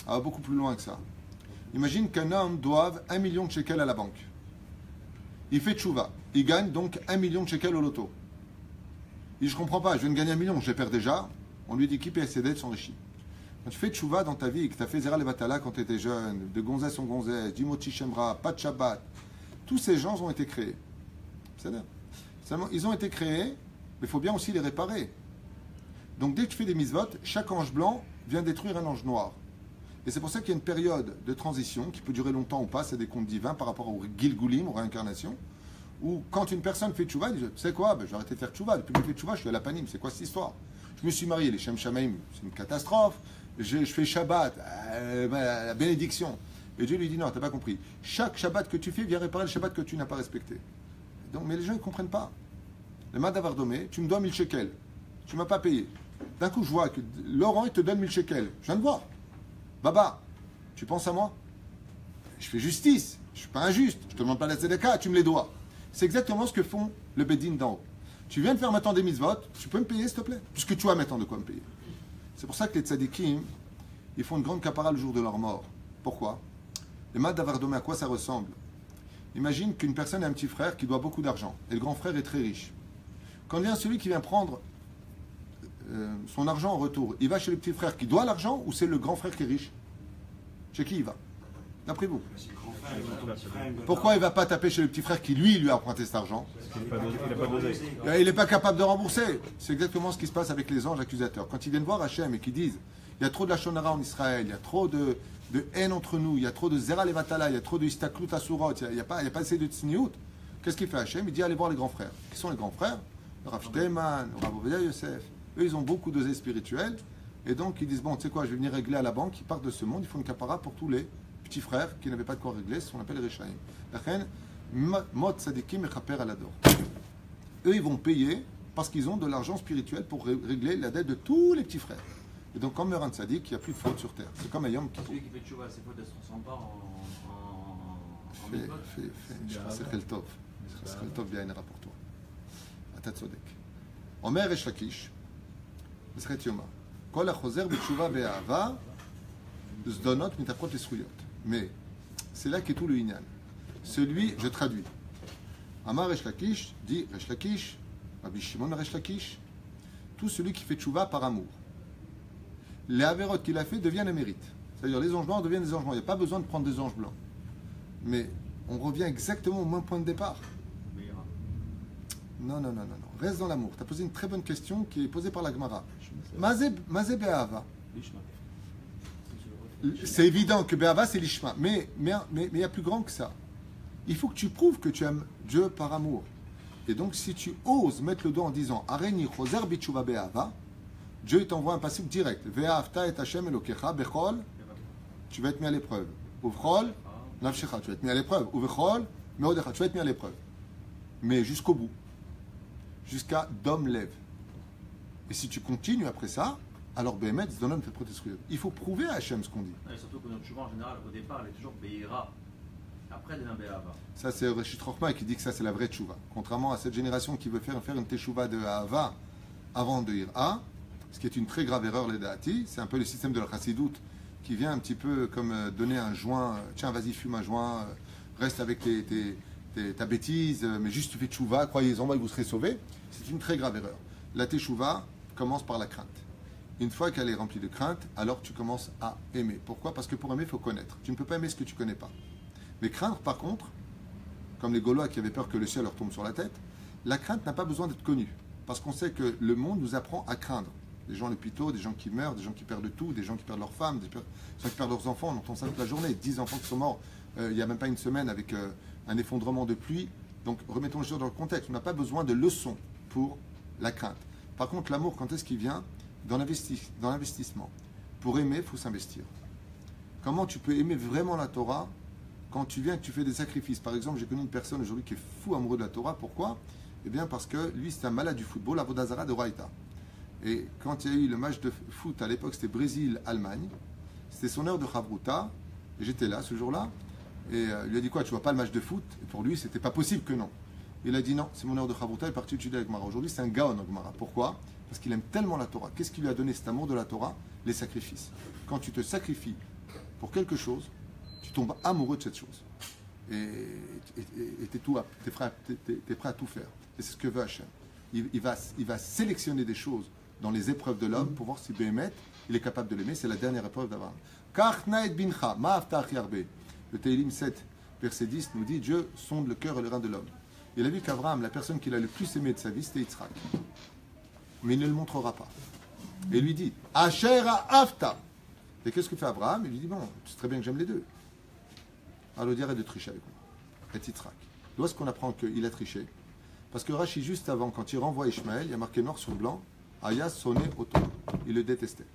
Elle va beaucoup plus loin que ça. Imagine qu'un homme doive 1 million de shekels à la banque. Il fait tchouva. Il gagne donc 1 million de shekels au loto. Il dit, je comprends pas, je viens de gagner 1 million, je les perds déjà. On lui dit qui paye ses dettes s'enrichit. Quand tu fais tchouva dans ta vie et que tu as fait Zera Levatala quand tu étais jeune, de gonzesse en gonzesse, d'Imoti Shemra, pas de Shabbat, tous ces gens ont été créés. C'est-à-dire, ils ont été créés, mais il faut bien aussi les réparer. Donc dès que tu fais des mitzvot, chaque ange blanc vient détruire un ange noir. Et c'est pour ça qu'il y a une période de transition qui peut durer longtemps ou pas, c'est des contes divins par rapport au Gilgulim, aux réincarnations, où quand une personne fait tchouva, elle dit, tu sais quoi, je vais arrêter de faire tchouva, depuis que je fais tchouva, je suis à la panim, c'est quoi cette histoire? Je me suis marié, les Shem Shamaim, c'est une catastrophe, je fais Shabbat, la bénédiction. Et Dieu lui dit, non, t'as pas compris. Chaque Shabbat que tu fais vient réparer le Shabbat que tu n'as pas respecté. Donc, mais les gens ne comprennent pas. Le matin d'Avardomé, tu me dois 1000 shekels, tu ne m'as pas payé. D'un coup, je vois que Laurent, il te donne 1000 shekels. Je viens de voir. Baba, tu penses à moi? Je fais justice. Je ne suis pas injuste. Je ne te demande pas la tzedaka, tu me les dois. C'est exactement ce que font le Bédine d'en haut. Tu viens de faire maintenant des mitzvot, tu peux me payer, s'il te plaît? Puisque tu as maintenant de quoi me payer. C'est pour ça que les tzadikim, ils font une grande kapara le jour de leur mort. Pourquoi? Les maths d'Avardomé, à quoi ça ressemble? Imagine qu'une personne a un petit frère qui doit beaucoup d'argent. Et le grand frère est très riche. Quand vient celui qui vient prendre son argent en retour, il va chez le petit frère qui doit l'argent ou c'est le grand frère qui est riche? Chez qui il va? D'après vous? Pourquoi il ne va pas taper chez le petit frère qui lui a emprunté cet argent? Il n'est pas capable de rembourser. C'est exactement ce qui se passe avec les anges accusateurs. Quand ils viennent voir Hachem et qu'ils disent il y a trop de la shonara en Israël, il y a trop de haine entre nous, il y a trop de zera levatala, il y a trop de istaklut asurot, il n'y a pas assez de tsniout. Qu'est-ce qu'il fait Hachem? Il dit allez voir les grands frères. Qui sont les grands frères? Rav Shteman, Rav Ovadia Yosef. Eux, ils ont beaucoup d'osés spirituels. Et donc, ils disent bon, tu sais quoi, je vais venir régler à la banque. Ils partent de ce monde, ils font une capara pour tous les petits frères qui n'avaient pas de quoi régler. C'est ce qu'on appelle les Rechaim. La reine, Mot Sadikim et Chaper Alador. Eux, ils vont payer parce qu'ils ont de l'argent spirituel pour régler la dette de tous les petits frères. Et donc, quand meurt un tzaddik, il n'y a plus de faute sur terre. C'est comme un Yom Kippur. Celui qui fait tchouva, c'est faute de son part en C'est Kheltov. C'est Kheltov bien pour toi. Atat Tzodek. Omer Resh Lakish, Mesret Yoma. Kol HaChozer B'Tshuva Be'ahava, Zdonot Mitapot Esruyot. Mais c'est là qu'est tout le Inyan. Celui, je traduis. Amar Resh Lakish dit Resh Lakish, Rabbi Shimon Resh Lakish, tout celui qui fait tchouva par amour. Les avérotes qu'il a fait deviennent un mérite. C'est-à-dire les anges blancs deviennent des anges blancs. Il n'y a pas besoin de prendre des anges blancs. Mais on revient exactement au même point de départ. Non. Reste dans l'amour. Tu as posé une très bonne question qui est posée par la Gemara. Mazé Be'ahava. C'est évident que Be'ahava c'est l'ishma. Mais il y a plus grand que ça. Il faut que tu prouves que tu aimes Dieu par amour. Et donc si tu oses mettre le doigt en disant Areni Choser B'Tshuva Be'ahava, Dieu t'envoie un passage direct. Ve'ahavta et Hashem Elokecha Bechol, tu vas être mis à l'épreuve. Uvchol, Nafshecha, tu vas être mis à l'épreuve. Uvchol, Meodecha, tu vas être mis à l'épreuve. Mais jusqu'au bout. Jusqu'à Dom lève. Et si tu continues après ça, alors Béhémet, Zdonon fait protester. Il faut prouver à Hachem ce qu'on dit. Et surtout que notre tchouva en général, au départ, elle est toujours Be'ira. Après, elle devient Be'ava. Ça, c'est Reshit Rochma qui dit que ça, c'est la vraie tchouva. Contrairement à cette génération qui veut faire une tchouva de Ahava avant de Ira, ce qui est une très grave erreur, les Da'ati. C'est un peu le système de la Chassidoute qui vient un petit peu comme donner un joint. Tiens, vas-y, fume un joint, reste avec ta bêtise, mais juste tu fais tchouva, croyez-en, moi, vous serez sauvés. C'est une très grave erreur. La tchouva commence par la crainte. Une fois qu'elle est remplie de crainte, alors tu commences à aimer. Pourquoi? Parce que pour aimer, il faut connaître. Tu ne peux pas aimer ce que tu ne connais pas. Mais craindre, par contre, comme les Gaulois qui avaient peur que le ciel leur tombe sur la tête, la crainte n'a pas besoin d'être connue. Parce qu'on sait que le monde nous apprend à craindre. Des gens à l'hôpital, des gens qui meurent, des gens qui perdent tout, des gens qui perdent leurs femmes, des gens qui perdent leurs enfants. On entend ça toute la journée. 10 enfants qui sont morts il n'y a même pas une semaine avec un effondrement de pluie. Donc remettons les choses dans le contexte. On n'a pas besoin de leçons pour la crainte. Par contre, l'amour, quand est-ce qu'il vient? Dans l'investissement. Pour aimer, il faut s'investir. Comment tu peux aimer vraiment la Torah quand tu viens et que tu fais des sacrifices? Par exemple, j'ai connu une personne aujourd'hui qui est fou amoureux de la Torah. Pourquoi? Eh bien parce que lui, c'est un malade du football, Avodazara de Raïta. Et quand il y a eu le match de foot à l'époque, c'était Brésil-Allemagne. C'était son heure de Chavruta. Et j'étais là ce jour-là. Et il lui a dit quoi? Tu vois pas le match de foot? Et pour lui, c'était pas possible que non. Il a dit non, c'est mon heure de Chavruta. Il est parti étudier avec Mara. Aujourd'hui, c'est un gaon en Gemara. Pourquoi? Parce qu'il aime tellement la Torah. Qu'est-ce qui lui a donné cet amour de la Torah? Les sacrifices. Quand tu te sacrifies pour quelque chose, tu tombes amoureux de cette chose. Et t'es prêt à tout faire. Et c'est ce que veut Hachem. Il va sélectionner des choses dans les épreuves de l'homme pour voir si Béhémet, il est capable de l'aimer. C'est la dernière épreuve d'Abraham. Le Tehillim 7, verset 10 nous dit Dieu sonde le cœur et le rein de l'homme. Il a vu qu'Abraham, la personne qu'il a le plus aimé de sa vie, c'était Yitzhak. Mais il ne le montrera pas. Et il lui dit Asher Afta. Et qu'est-ce que fait Abraham? Il lui dit bon, c'est très bien que j'aime les deux. Alors il arrête de tricher avec moi. Et Yitzhak. D'où est-ce qu'on apprend qu'il a triché? Parce que Rashi, juste avant, quand il renvoie Ishmaël, il y a marqué noir sur blanc Aya sonné auto. Il le détestait.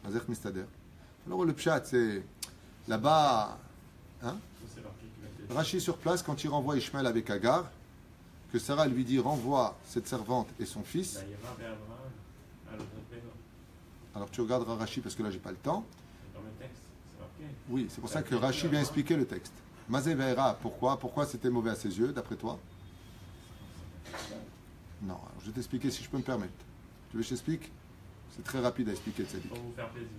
Azech Mistader. Alors le pshat, c'est là-bas. Hein? Rashi sur place, quand il renvoie Ishmaël avec Agar, que Sarah lui dit renvoie cette servante et son fils. Alors tu regarderas Rashi parce que là j'ai pas le temps. Dans le texte, c'est marqué. Oui, c'est pour ça que Rashi vient expliquer le texte. Mazé Ve'era, pourquoi c'était mauvais à ses yeux, d'après toi? Non, alors je vais t'expliquer si je peux me permettre. Tu veux que je t'explique? C'est très rapide à expliquer, Tzadik. Pour vous faire plaisir.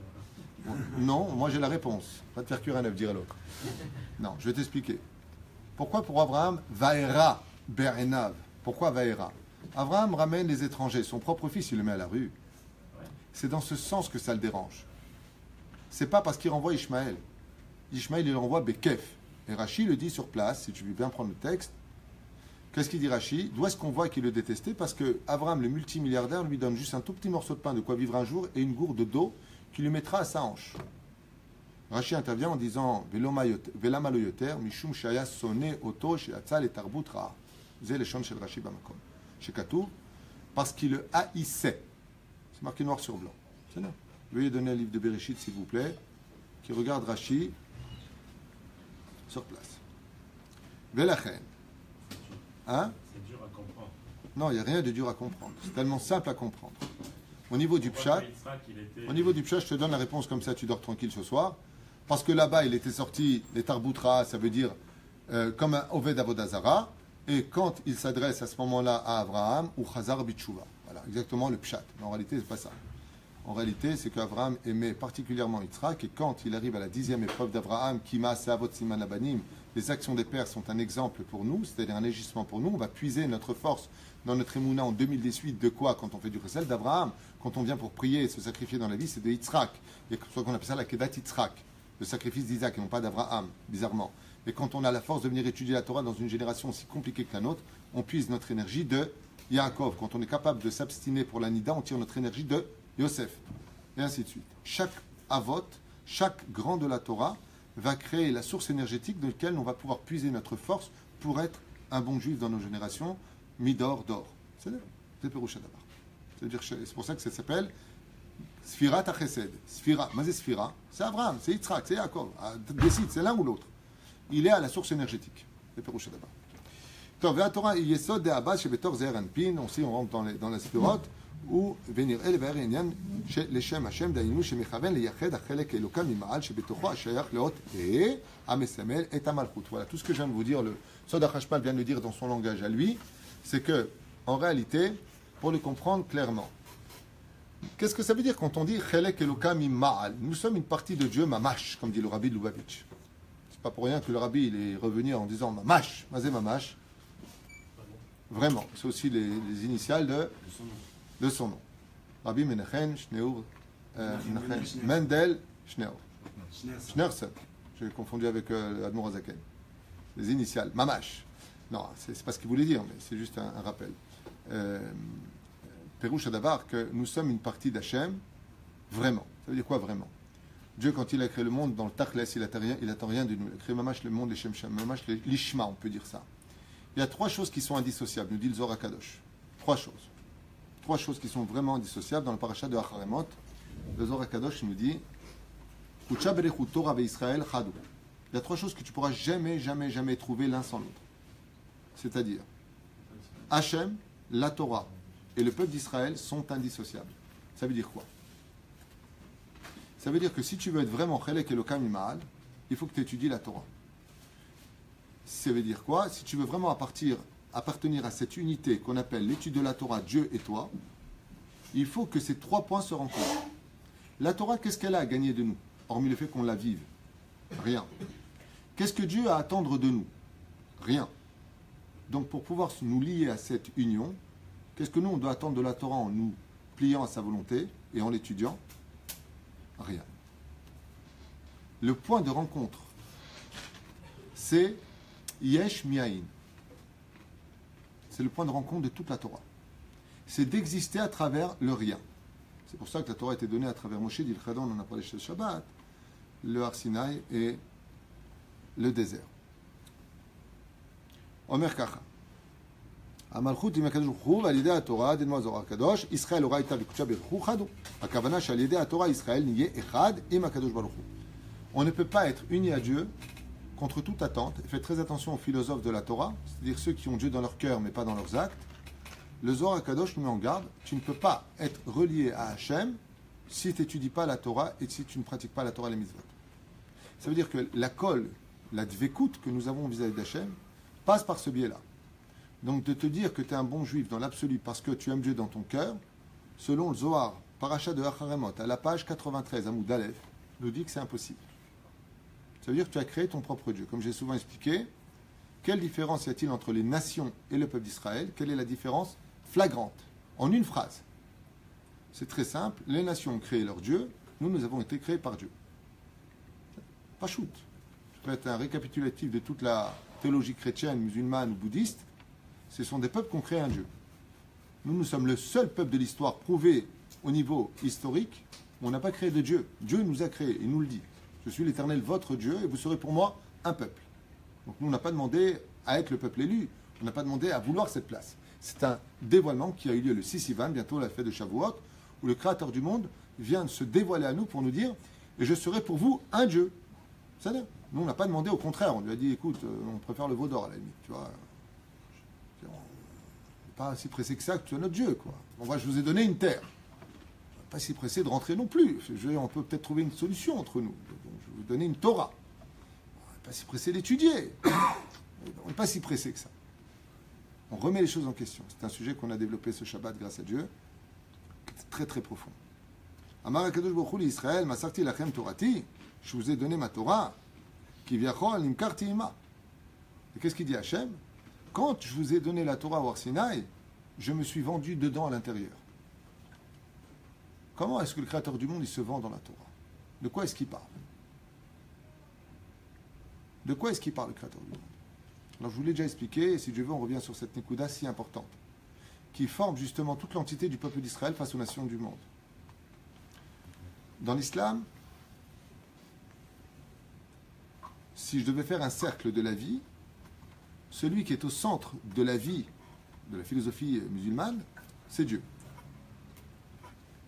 Non, moi j'ai la réponse. Pas de faire cuire un œuf, dirait l'autre. Non, je vais t'expliquer. Pourquoi pour Abraham, Vaera Be'enav? Pourquoi Vaera? Abraham ramène les étrangers, son propre fils, il le met à la rue. C'est dans ce sens que ça le dérange. C'est pas parce qu'il renvoie Ishmaël. Ishmaël, il renvoie Bekef. Et Rashi le dit sur place, si tu veux bien prendre le texte. Qu'est-ce qu'il dit Rashi? D'où est-ce qu'on voit qu'il le détestait? Parce que Abraham, le multimilliardaire, lui donne juste un tout petit morceau de pain, de quoi vivre un jour, et une gourde d'eau qu'il lui mettra à sa hanche. Rashi intervient en disant Velama lo yoter, mishum shaya sonné oto she'atzal et tarbut ra. C'est le chant de Rashi bamakom. Chez Katou, parce qu'il le haïssait. C'est marqué noir sur blanc. C'est là. Veuillez donner un livre de Bereshit, s'il vous plaît, qui regarde Rashi sur place. Velachen. Hein? C'est dur à comprendre. Non, il n'y a rien de dur à comprendre. C'est tellement simple à comprendre. Au niveau du pshat, je te donne la réponse comme ça, tu dors tranquille ce soir. Parce que là-bas, il était sorti, les tarboutra, ça veut dire comme un Oved Avodazara. Et quand il s'adresse à ce moment-là à Abraham, ou Chazar Bitshuva. Voilà, exactement le pshat. Mais en réalité, c'est pas ça. En réalité, c'est qu'Abraham aimait particulièrement Yitzhak. Et quand il arrive à la 10e épreuve d'Abraham, Kima Seavot Siman Abanim, les actions des pères sont un exemple pour nous, c'est-à-dire un agissement pour nous. On va puiser notre force dans notre émouna en 2018 de quoi? Quand on fait du Chesed d'Abraham, quand on vient pour prier et se sacrifier dans la vie, c'est de Yitzhak. Et soit qu'on appelle ça la Kedat Yitzhak, le sacrifice d'Isaac et non pas d'Abraham, bizarrement. Et quand on a la force de venir étudier la Torah dans une génération aussi compliquée que la nôtre, on puise notre énergie de Yaakov. Quand on est capable de s'abstiner pour la Nida, on tire notre énergie de Yosef. Et ainsi de suite. Chaque avot, chaque grand de la Torah va créer la source énergétique de laquelle on va pouvoir puiser notre force pour être un bon juif dans nos générations, Midor, d'or. C'est Perusha d'abord. C'est pour ça que ça s'appelle Sfirat HaChesed. Sfira, mais c'est Sfira, c'est Abraham, c'est Yitzhak, c'est Yaakov. Décide, c'est l'un ou l'autre. Il est à la source énergétique. C'est Perusha d'abord. Donc, la Torah, Yesod de Abbas, chez Betor Zer Anpin, aussi on rentre dans la Sfirote, ou venir el ver inyan לשם השם דהיינו שמכוון לייחד החלק האלוקה ממעל שבתוכו השייך לאות המסמל את המלכות. Voilà, tout ce que je viens de vous dire, le Sod HaChashmal vient de le dire dans son langage à lui, c'est que, en réalité, pour le comprendre clairement, qu'est-ce que ça veut dire quand on dit Chelek Eloka Mima'al? Nous sommes une partie de Dieu, Mamash, comme dit le Rabbi de Lubavitch. C'est pas pour rien que le Rabbi il est revenu en disant Mamash, Mazé Mamash. Vraiment, c'est aussi les initiales de son nom. Rabbi Menachem Shneur Mendel Shneur. Schneerson. J'ai confondu avec Admor Azaken. Les initiales. Mamash. Non, c'est pas ce qu'il voulait dire, mais c'est juste un rappel. Perouche Adavar, que nous sommes une partie d'Hachem, vraiment. Ça veut dire quoi vraiment? Dieu, quand il a créé le monde dans le Tachles, il n'attend rien de nous. Il a créé Mamash, le monde, les Shem Shem, Mamash, l'Ishma, on peut dire ça. Il y a trois choses qui sont indissociables, nous dit le Zohar HaKadosh. Trois choses qui sont vraiment indissociables dans le parachat de Acharemot. Le Zohar HaKadosh nous dit il y a trois choses que tu pourras jamais trouver l'un sans l'autre. C'est-à-dire Hachem, la Torah et le peuple d'Israël sont indissociables. Ça veut dire quoi? Ça veut dire que si tu veux être vraiment Chelek Elokam Mima'al, il faut que tu étudies la Torah. Ça veut dire quoi? Si tu veux vraiment appartenir à cette unité qu'on appelle l'étude de la Torah, Dieu et toi, il faut que ces trois points se rencontrent. La Torah, qu'est-ce qu'elle a à gagner de nous, hormis le fait qu'on la vive? Rien. Qu'est-ce que Dieu a à attendre de nous? Rien. Donc pour pouvoir nous lier à cette union, qu'est-ce que nous on doit attendre de la Torah en nous pliant à sa volonté et en l'étudiant? Rien. Le point de rencontre, c'est Yesh Miaïn. C'est le point de rencontre de toute la Torah. C'est d'exister à travers le rien. C'est pour ça que la Torah a été donnée à travers Moshe, dit le Khadon, on en a parlé chez le Shabbat, le Har Sinaï et le désert. Omer Kacha. המלכות עם הקדוש ברוך הוא ועל ידי התורה דנו הזוהר הקדוש ישראל הורא איתה וקודשה ברוך הוא חדו. הכוונה שעל ידי התורה ישראל נהיה אחד עם הקדוש ברוך הוא. On ne peut pas être uni à Dieu contre toute attente. Faites très attention aux philosophes de la Torah, c'est-à-dire ceux qui ont Dieu dans leur cœur mais pas dans leurs actes. Le Zohar HaKadosh nous met en garde. Tu ne peux pas être relié à Hachem si tu n'étudies pas la Torah et si tu ne pratiques pas la Torah et les mitzvot. Ça veut dire que la kol, la dvekut que nous avons vis-à-vis d'Hachem passe par ce biais-là. Donc de te dire que tu es un bon juif dans l'absolu parce que tu aimes Dieu dans ton cœur, selon le Zohar, Parasha de Acharemot, à la page 93, Amoud Aleph, nous dit que c'est impossible. Ça veut dire que tu as créé ton propre Dieu. Comme j'ai souvent expliqué, quelle différence y a-t-il entre les nations et le peuple d'Israël? Quelle est la différence flagrante? En une phrase. C'est très simple. Les nations ont créé leur Dieu. Nous avons été créés par Dieu. Pas shoot. Je vais être un récapitulatif de toute la théologie chrétienne, musulmane ou bouddhiste. Ce sont des peuples qui ont créé un Dieu. Nous sommes le seul peuple de l'histoire prouvé au niveau historique où on n'a pas créé de Dieu. Dieu nous a créés, il nous le dit. Je suis l'Éternel, votre Dieu, et vous serez pour moi un peuple. Donc nous, on n'a pas demandé à être le peuple élu. On n'a pas demandé à vouloir cette place. C'est un dévoilement qui a eu lieu le 6 Sivan, bientôt la fête de Shavuot, où le Créateur du monde vient de se dévoiler à nous pour nous dire « Et je serai pour vous un Dieu ». C'est-à-dire, nous, on n'a pas demandé, au contraire. On lui a dit « Écoute, on préfère le veau d'or à la limite. Tu vois, on n'est pas si pressé que ça que tu es notre Dieu. Quoi. Bon, moi, je vous ai donné une terre. Pas si pressé de rentrer non plus. On peut peut-être trouver une solution entre nous. Donc, je vais vous donner une Torah. On n'est pas si pressé d'étudier. On n'est pas si pressé que ça. On remet les choses en question. C'est un sujet qu'on a développé ce Shabbat grâce à Dieu. C'est très très profond. Amar HaKadosh Baruch Hu l'Israël, Masarti lachem Torati, je vous ai donné ma Torah, qui viachol nimkarti ima. Et qu'est-ce qu'il dit Hachem? Quand je vous ai donné la Torah au Har Sinaï, je me suis vendu dedans à l'intérieur. Comment est-ce que le Créateur du monde il se vend dans la Torah? De quoi est-ce qu'il parle? De quoi est-ce qu'il parle, le Créateur du monde? Alors je vous l'ai déjà expliqué, et si Dieu veut, on revient sur cette Nekuda si importante, qui forme justement toute l'entité du peuple d'Israël face aux nations du monde. Dans l'islam, si je devais faire un cercle de la vie, celui qui est au centre de la vie, de la philosophie musulmane, c'est Dieu.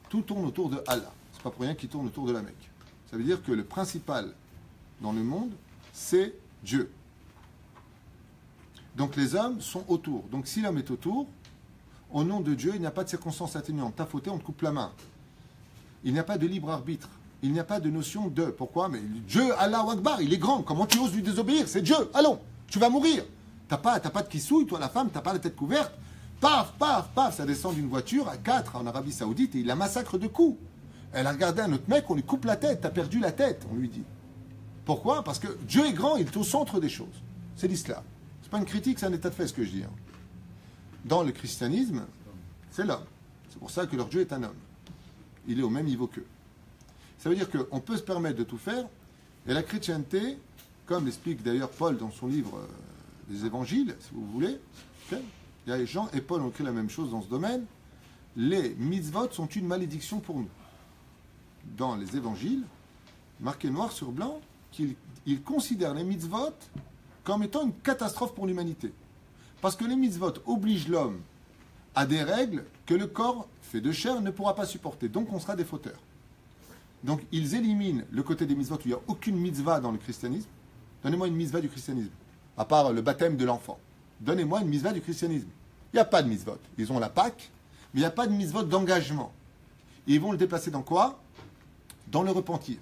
Tout tourne autour de Allah. C'est pas pour rien qu'il tourne autour de la Mecque. Ça veut dire que le principal dans le monde, c'est Dieu. Donc les hommes sont autour. Donc si l'homme est autour, au nom de Dieu, il n'y a pas de circonstances atténuantes. T'as fauté, on te coupe la main. Il n'y a pas de libre arbitre. Il n'y a pas de notion de. Pourquoi? Mais Dieu, Allah Akbar, il est grand. Comment tu oses lui désobéir? C'est Dieu. Allons, tu vas mourir. T'as pas de kissouille, toi la femme, t'as pas la tête couverte. Paf, paf, paf, ça descend d'une voiture à 4 en Arabie Saoudite et il la massacre de coups. Elle a regardé un autre mec, on lui coupe la tête. T'as perdu la tête, on lui dit. Pourquoi? Parce que Dieu est grand, il est au centre des choses. C'est l'islam. C'est pas une critique, c'est un état de fait ce que je dis. Dans le christianisme, c'est l'homme. C'est pour ça que leur Dieu est un homme. Il est au même niveau qu'eux. Ça veut dire qu'on peut se permettre de tout faire. Et la chrétienté, comme l'explique d'ailleurs Paul dans son livre des évangiles, si vous voulez, okay, il y a Jean et Paul ont écrit la même chose dans ce domaine. Les mitzvot sont une malédiction pour nous. Dans les évangiles, marqué noir sur blanc, qu'ils considèrent les mitzvot comme étant une catastrophe pour l'humanité. Parce que les mitzvot obligent l'homme à des règles que le corps fait de chair ne pourra pas supporter. Donc on sera des fauteurs. Donc ils éliminent le côté des mitzvot où il n'y a aucune mitzvah dans le christianisme. Donnez-moi une mitzvah du christianisme, à part le baptême de l'enfant. Donnez-moi une mitzvah du christianisme. Il n'y a pas de mitzvot. Ils ont la Pâque, mais il n'y a pas de mitzvot d'engagement. Et ils vont le déplacer dans quoi? Dans le repentir.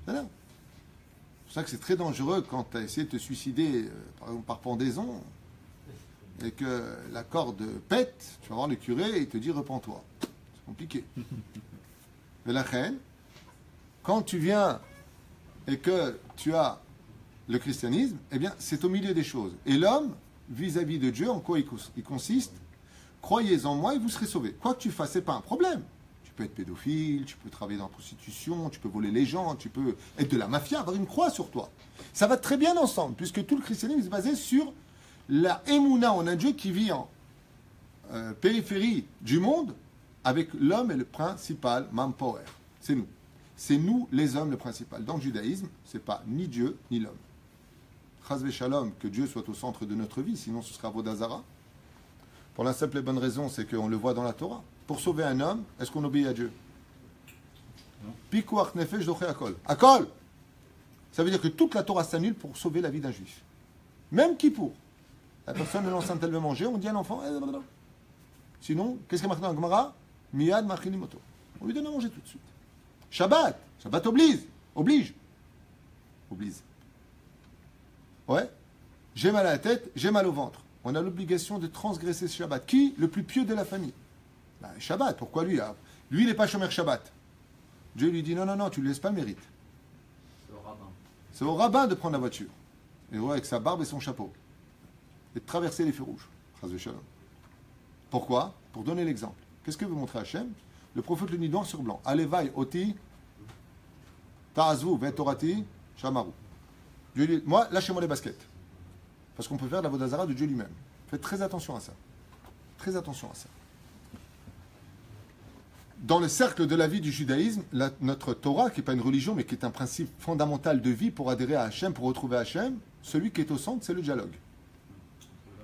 Voilà. C'est pour ça que c'est très dangereux quand tu as essayé de te suicider, par exemple par pendaison, et que la corde pète, tu vas voir le curé et il te dit repens-toi. C'est compliqué. Mais la reine, quand tu viens et que tu as le christianisme, eh bien, c'est au milieu des choses. Et l'homme, vis-à-vis de Dieu, en quoi il consiste? Croyez en moi et vous serez sauvés. Quoi que tu fasses, ce n'est pas un problème. Tu peux être pédophile, tu peux travailler dans la prostitution, tu peux voler les gens, tu peux être de la mafia, avoir une croix sur toi. Ça va très bien ensemble, puisque tout le christianisme est basé sur la émouna en un Dieu qui vit en périphérie du monde, avec l'homme et le principal manpower. C'est nous. C'est nous, les hommes, le principal. Dans le judaïsme, ce n'est pas ni Dieu, ni l'homme. Chas v'shalom, que Dieu soit au centre de notre vie, sinon ce sera Vodazara. Pour la simple et bonne raison, c'est qu'on le voit dans la Torah. Pour sauver un homme, est-ce qu'on obéit à Dieu? Pikuach nefesh doché akol. Akol! Ça veut dire que toute la Torah s'annule pour sauver la vie d'un juif. Même Kippour. La personne de l'enceinte, elle veut manger, on dit à l'enfant, sinon, qu'est-ce qu'il y a marqué dans la Gemara? Miyad machinimoto. On lui donne à manger tout de suite. Shabbat. Shabbat oblige. Oblige. Ouais. J'ai mal à la tête, j'ai mal au ventre. On a l'obligation de transgresser ce Shabbat. Qui? Le plus pieux de la famille. Shabbat. Pourquoi lui? Lui, il n'est pas chômeur Shabbat. Dieu lui dit, non, tu ne lui laisses pas le mérite. C'est au rabbin. C'est au rabbin de prendre la voiture. Et ouais, avec sa barbe et son chapeau. Et de traverser les feux rouges. Pourquoi? Pour donner l'exemple. Qu'est-ce que veut montrer Hachem? Le prophète le dit noir sur blanc. Alevai oti ta'azvu ve'torati shamaru. Dieu dit, moi, lâchez-moi les baskets. Parce qu'on peut faire de la vodazara de Dieu lui-même. Faites très attention à ça. Très attention à ça. Dans le cercle de la vie du judaïsme, notre Torah, qui n'est pas une religion, mais qui est un principe fondamental de vie pour adhérer à Hachem, pour retrouver Hachem, celui qui est au centre, c'est le dialogue.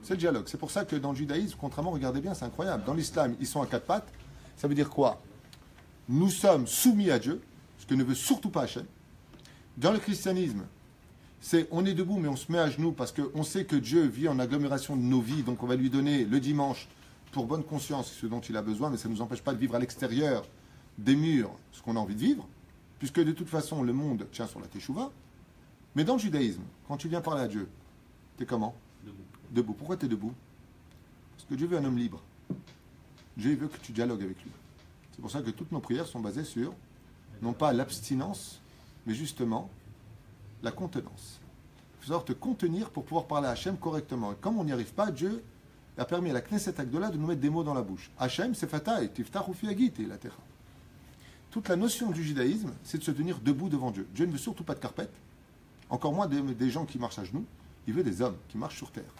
C'est le dialogue. C'est pour ça que dans le judaïsme, contrairement, regardez bien, c'est incroyable. Dans l'islam, ils sont à quatre pattes. Ça veut dire quoi? Nous sommes soumis à Dieu, ce que ne veut surtout pas Hachem. Dans le christianisme, c'est on est debout, mais on se met à genoux parce qu'on sait que Dieu vit en agglomération de nos vies, donc on va lui donner le dimanche pour bonne conscience ce dont il a besoin, mais ça ne nous empêche pas de vivre à l'extérieur des murs ce qu'on a envie de vivre, puisque de toute façon le monde tient sur la teshuva. Mais dans le judaïsme, quand tu viens parler à Dieu, t'es comment? Debout. Pourquoi tu es debout? Parce que Dieu veut un homme libre. Dieu veut que tu dialogues avec lui. C'est pour ça que toutes nos prières sont basées sur, non pas l'abstinence, mais justement la contenance. Il faut savoir te contenir pour pouvoir parler à Hachem correctement. Et comme on n'y arrive pas, Dieu a permis à la Knesset Agdola de nous mettre des mots dans la bouche. Hachem, c'est Fatah, Tiftach Ufi Agit et la Terra. Toute la notion du judaïsme, c'est de se tenir debout devant Dieu. Dieu ne veut surtout pas de carpette, encore moins des gens qui marchent à genoux. Il veut des hommes qui marchent sur terre.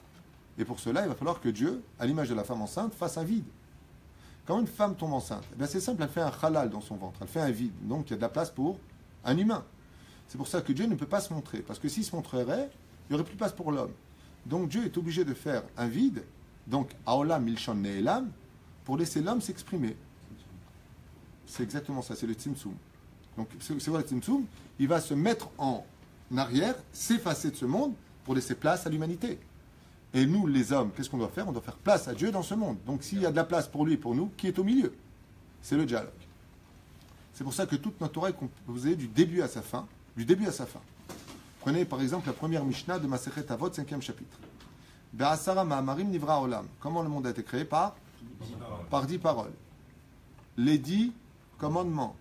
Et pour cela, il va falloir que Dieu, à l'image de la femme enceinte, fasse un vide. Quand une femme tombe enceinte, eh bien c'est simple, elle fait un halal dans son ventre, elle fait un vide. Donc il y a de la place pour un humain. C'est pour ça que Dieu ne peut pas se montrer. Parce que s'il se montrerait, il n'y aurait plus de place pour l'homme. Donc Dieu est obligé de faire un vide, donc Aolam Milchon Ne'elam, pour laisser l'homme s'exprimer. C'est exactement ça, c'est le Tzimtzum. Donc c'est quoi le Tzimtzum? Il va se mettre en arrière, s'effacer de ce monde pour laisser place à l'humanité. Et nous, les hommes, qu'est-ce qu'on doit faire? On doit faire place à Dieu dans ce monde. Donc s'il y a de la place pour lui et pour nous, qui est au milieu? C'est le dialogue. C'est pour ça que toute notre Torah est composée du début à sa fin. Du début à sa fin. Prenez par exemple la première Mishnah de Masechet Avot, 5e chapitre. Be'asara ma'amarim nivra olam. Comment le monde a été créé? Par 10 paroles. Les 10 commandements.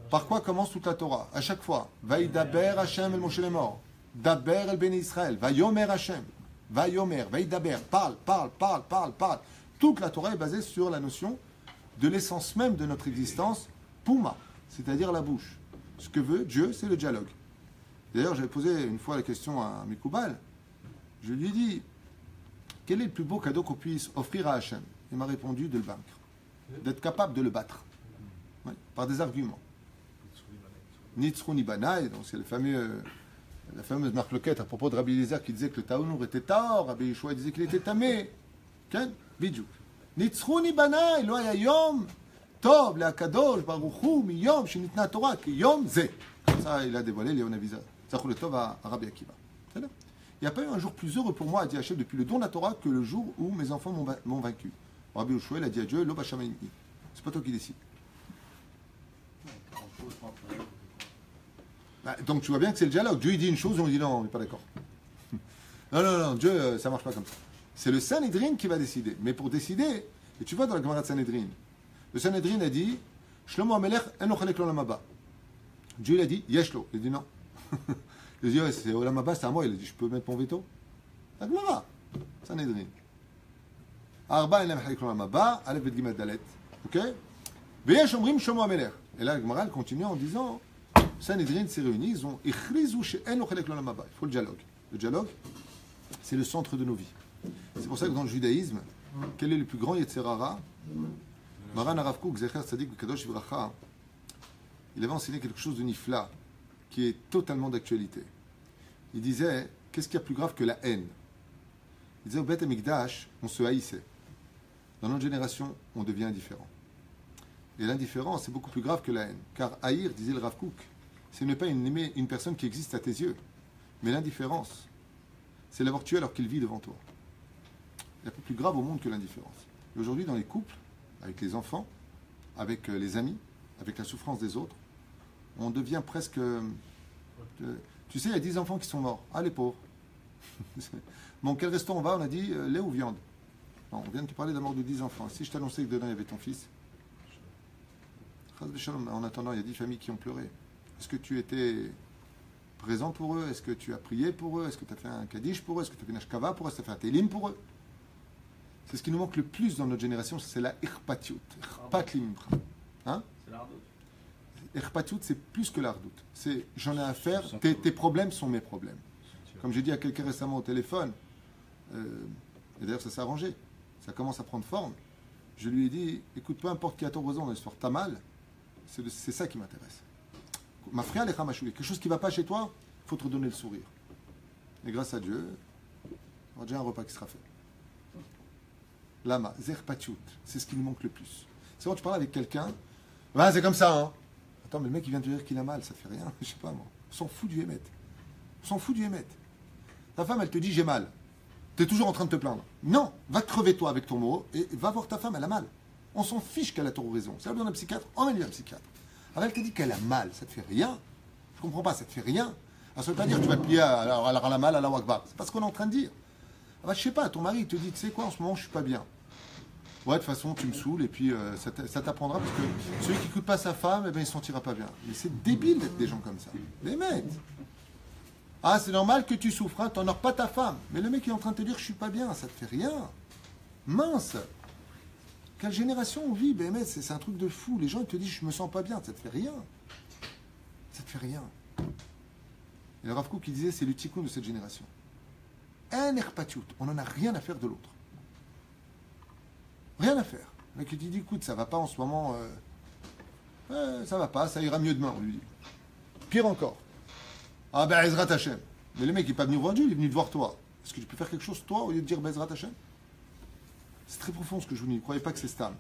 Par quoi commence toute la Torah? À chaque fois. Vaïdaber Hashem el Moshe Lemor. Daber el Beni Israël. Vayomer Hashem. Vayomer. Vaïdaber. Parle. Toute la Torah est basée sur la notion de l'essence même de notre existence, Puma, c'est-à-dire la bouche. Ce que veut Dieu, c'est le dialogue. D'ailleurs, j'avais posé une fois la question à Mikoubal. Je lui ai dit, quel est le plus beau cadeau qu'on puisse offrir à Hachem? Il m'a répondu de le vaincre, d'être capable de le battre, oui, par des arguments. Nitzrou Nibanaï, donc c'est la fameuse marque-loquette à propos de Rabbi Eliezer qui disait que le Taonour était Taor, Rabbi Yeshua disait qu'il était Tamé. Ken, Bidjouk. Nitzrou Nibanaï, lo yom. Tov, le Akadosh, Baruchou, Miyom, Shinitna Torah, qui Yom Zé. Ça, il a dévoilé Léonavisa. Ça roule le Tov à Rabbi Akiva. Il n'y a pas eu un jour plus heureux pour moi, a dit Hachem, depuis le don de la Torah, que le jour où mes enfants m'ont vaincu. Rabbi Yeshua, il a dit à Dieu, Lo Bachamaini. C'est pas toi qui décides. Donc tu vois bien que c'est le dialogue. Dieu il dit une chose, on dit non, on n'est pas d'accord. Non, Dieu, ça marche pas comme ça. C'est le Sanhedrin qui va décider. Mais pour décider, et tu vois dans la Gemara de Sanhedrin, le Sanhedrin a dit Shlomo Amelech eno chalek l'olam haba. Dieu il a dit Yeshlo. Il a dit non. Il dit, ouais, c'est Olam Haba, c'est à moi. Il a dit, je peux mettre mon veto? La Gemara. Sanhedrin. Arba en lem chalik l'Olam Haba, Aleph Bet Gimel Dalet. Ok? Veyesh omrim Shlomo HaMelech. Et là, la Gemara, elle continue en disant, Sanhedrin s'est réuni, ils ont ichrizu she'en lo chalik l'Olam Haba. Il faut le dialogue. Le dialogue, c'est le centre de nos vies. C'est pour ça que dans le judaïsme, quel est le plus grand Yetzer Hara? Maran Harav Kook, Zecher Tzadik Kadosh Ivracha, il avait enseigné quelque chose de nifla, qui est totalement d'actualité. Il disait, qu'est-ce qu'il y a plus grave que la haine? Il disait, au Beth Amikdash, on se haïssait. Dans notre génération, on devient indifférent. Et l'indifférence, c'est beaucoup plus grave que la haine. Car haïr, disait le Rav Kook, ce n'est pas aimer une personne qui existe à tes yeux. Mais l'indifférence, c'est l'avoir tué alors qu'il vit devant toi. Il y a pas plus grave au monde que l'indifférence. Et aujourd'hui, dans les couples, avec les enfants, avec les amis, avec la souffrance des autres, on devient presque... tu sais, il y a 10 enfants qui sont morts. Ah, les pauvres. Bon, quel restaurant on va? On a dit lait ou viande. Non, on vient de te parler de la mort de 10 enfants. Si je t'annonçais que dedans, il y avait ton fils. En attendant, il y a 10 familles qui ont pleuré. Est-ce que tu étais présent pour eux? Est-ce que tu as prié pour eux? Est-ce que tu as fait un kaddish pour eux? Est-ce que tu as fait un ashkava pour eux? Est-ce que tu as fait un télim pour eux? C'est ce qui nous manque le plus dans notre génération, c'est la irpatiout. Hein? C'est l'ardoute. Irpatiout, c'est plus que l'ardoute. C'est j'en ai à faire, tes problèmes sont mes problèmes. Comme j'ai dit à quelqu'un récemment au téléphone, et d'ailleurs ça s'est arrangé, ça commence à prendre forme. Je lui ai dit, écoute, peu importe qui a tort raison dans l'histoire, t'as mal, c'est ça qui m'intéresse. Ma frère, quelque chose qui ne va pas chez toi, il faut te redonner le sourire. Et grâce à Dieu, il y aura déjà un repas qui sera fait. Lama, zerpatiout, c'est ce qui nous manque le plus. C'est quand tu parles avec quelqu'un, ben, c'est comme ça, hein. Attends, mais le mec il vient te dire qu'il a mal, ça fait rien, je sais pas moi. On s'en fout du Hémet. On s'en fout du Hémet. Ta femme, elle te dit j'ai mal. Tu es toujours en train de te plaindre. Non, va crever toi avec ton mot et va voir ta femme, elle a mal. On s'en fiche qu'elle a tort ou raison. Si elle a besoin d'un psychiatre, emmène-lui un psychiatre. Alors elle te dit qu'elle a mal, ça te fait rien. Je comprends pas, ça te fait rien. Alors ça veut pas dire que tu vas te plier à la mal, à la wakbar. C'est pas ce qu'on est en train de dire. Ah bah, je sais pas, ton mari il te dit, tu sais quoi, en ce moment je suis pas bien. Ouais, de toute façon, tu me saoules et puis ça t'apprendra parce que celui qui écoute pas sa femme, eh ben, il se sentira pas bien. Mais c'est débile d'être des gens comme ça. Les mecs. Ah, c'est normal que tu souffres, hein, t'honores pas ta femme. Mais le mec est en train de te dire, je suis pas bien, ça te fait rien. Mince. Quelle génération on vit, ben, mais c'est un truc de fou. Les gens ils te disent, je me sens pas bien, ça te fait rien. Ça te fait rien. Et le Rav Kook qui disait, c'est le tikkun de cette génération. Un erpatiout, on n'en a rien à faire de l'autre. Rien à faire. Le mec qui dit, écoute, ça va pas en ce moment, ça va pas, ça ira mieux demain, on lui dit. Pire encore. Ah ben Ezrat Hashem. Mais le mec il n'est pas venu voir Dieu, il est venu te voir toi. Est-ce que tu peux faire quelque chose toi au lieu de dire Ezrat Hashem? C'est très profond ce que je vous dis, ne croyez pas que c'est stable.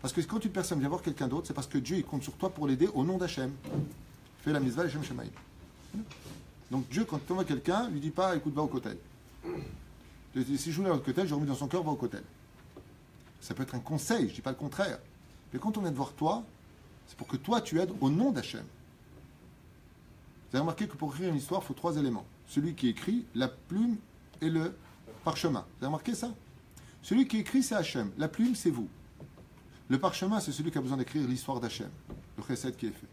Parce que quand une personne vient voir quelqu'un d'autre, c'est parce que Dieu il compte sur toi pour l'aider au nom d'Hachem. Fais la mitzvah Hashem Shemaïm. Donc Dieu, quand tu envoies quelqu'un, lui dit pas écoute, va au kotel. Si je voulais au kotel, j'aurais mis dans son cœur, va au kotel. Ça peut être un conseil, je ne dis pas le contraire. Mais quand on vient de voir toi, c'est pour que toi tu aides au nom d'Hachem. Vous avez remarqué que pour écrire une histoire, il faut 3 éléments. Celui qui écrit, la plume et le parchemin. Vous avez remarqué ça? Celui qui écrit, c'est Hachem. La plume, c'est vous. Le parchemin, c'est celui qui a besoin d'écrire l'histoire d'Hachem. Le chesed qui est fait.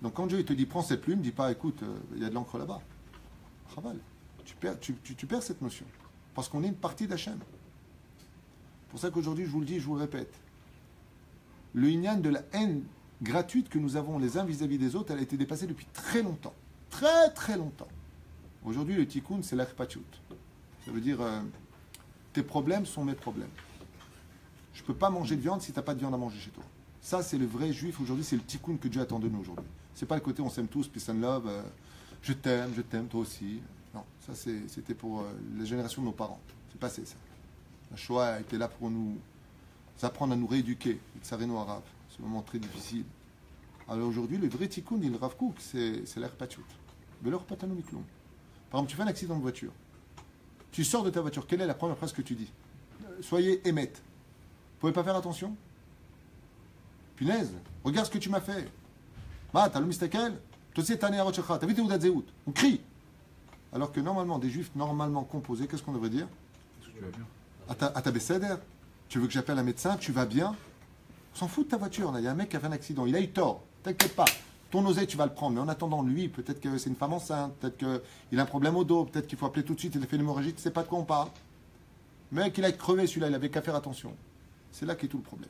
Donc quand Dieu il te dit, prends cette plume, dis pas, écoute, il y a de l'encre là-bas. Chaval. Tu perds cette notion. Parce qu'on est une partie d'Hachem. C'est pour ça qu'aujourd'hui, je vous le dis, je vous le répète. Le inyan de la haine gratuite que nous avons les uns vis-à-vis des autres, elle a été dépassée depuis très longtemps. Très très longtemps. Aujourd'hui, le tikkun, c'est l'achpatiout. Ça veut dire, tes problèmes sont mes problèmes. Je ne peux pas manger de viande si tu n'as pas de viande à manger chez toi. Ça, c'est le vrai juif aujourd'hui, c'est le tikkun que Dieu attend de nous aujourd'hui. C'est pas le côté on s'aime tous, peace and love, je t'aime, toi aussi. Non, ça c'était pour la génération de nos parents. C'est passé ça. La Shoah était là pour nous apprendre à nous rééduquer. Tsareno arabe. C'est un moment très difficile. Alors aujourd'hui, le vrai tikkun, dit le Rav Kook, c'est l'erpatiout. Mais l'erpatano miklum. Par exemple, tu fais un accident de voiture. Tu sors de ta voiture. Quelle est la première phrase que tu dis? Soyez émette. Vous pouvez pas faire attention? Punaise, regarde ce que tu m'as fait. T'as le mistakel? T'as vu tes oudat zéout? On crie. Alors que normalement, des juifs normalement composés, qu'est-ce qu'on devrait dire? Est-ce que tu vas bien? Ata beseder. Tu veux que j'appelle un médecin? Tu vas bien? On s'en fout de ta voiture. Il y a un mec qui a fait un accident. Il a eu tort. T'inquiète pas. Ton oseille, tu vas le prendre. Mais en attendant, lui, peut-être que c'est une femme enceinte, peut-être qu'il a un problème au dos, peut-être qu'il faut appeler tout de suite, il a fait l'hémorragie, tu ne sais pas de quoi on parle. Mais qu'il a crevé celui-là, il avait qu'à faire attention. C'est là qu'est tout le problème.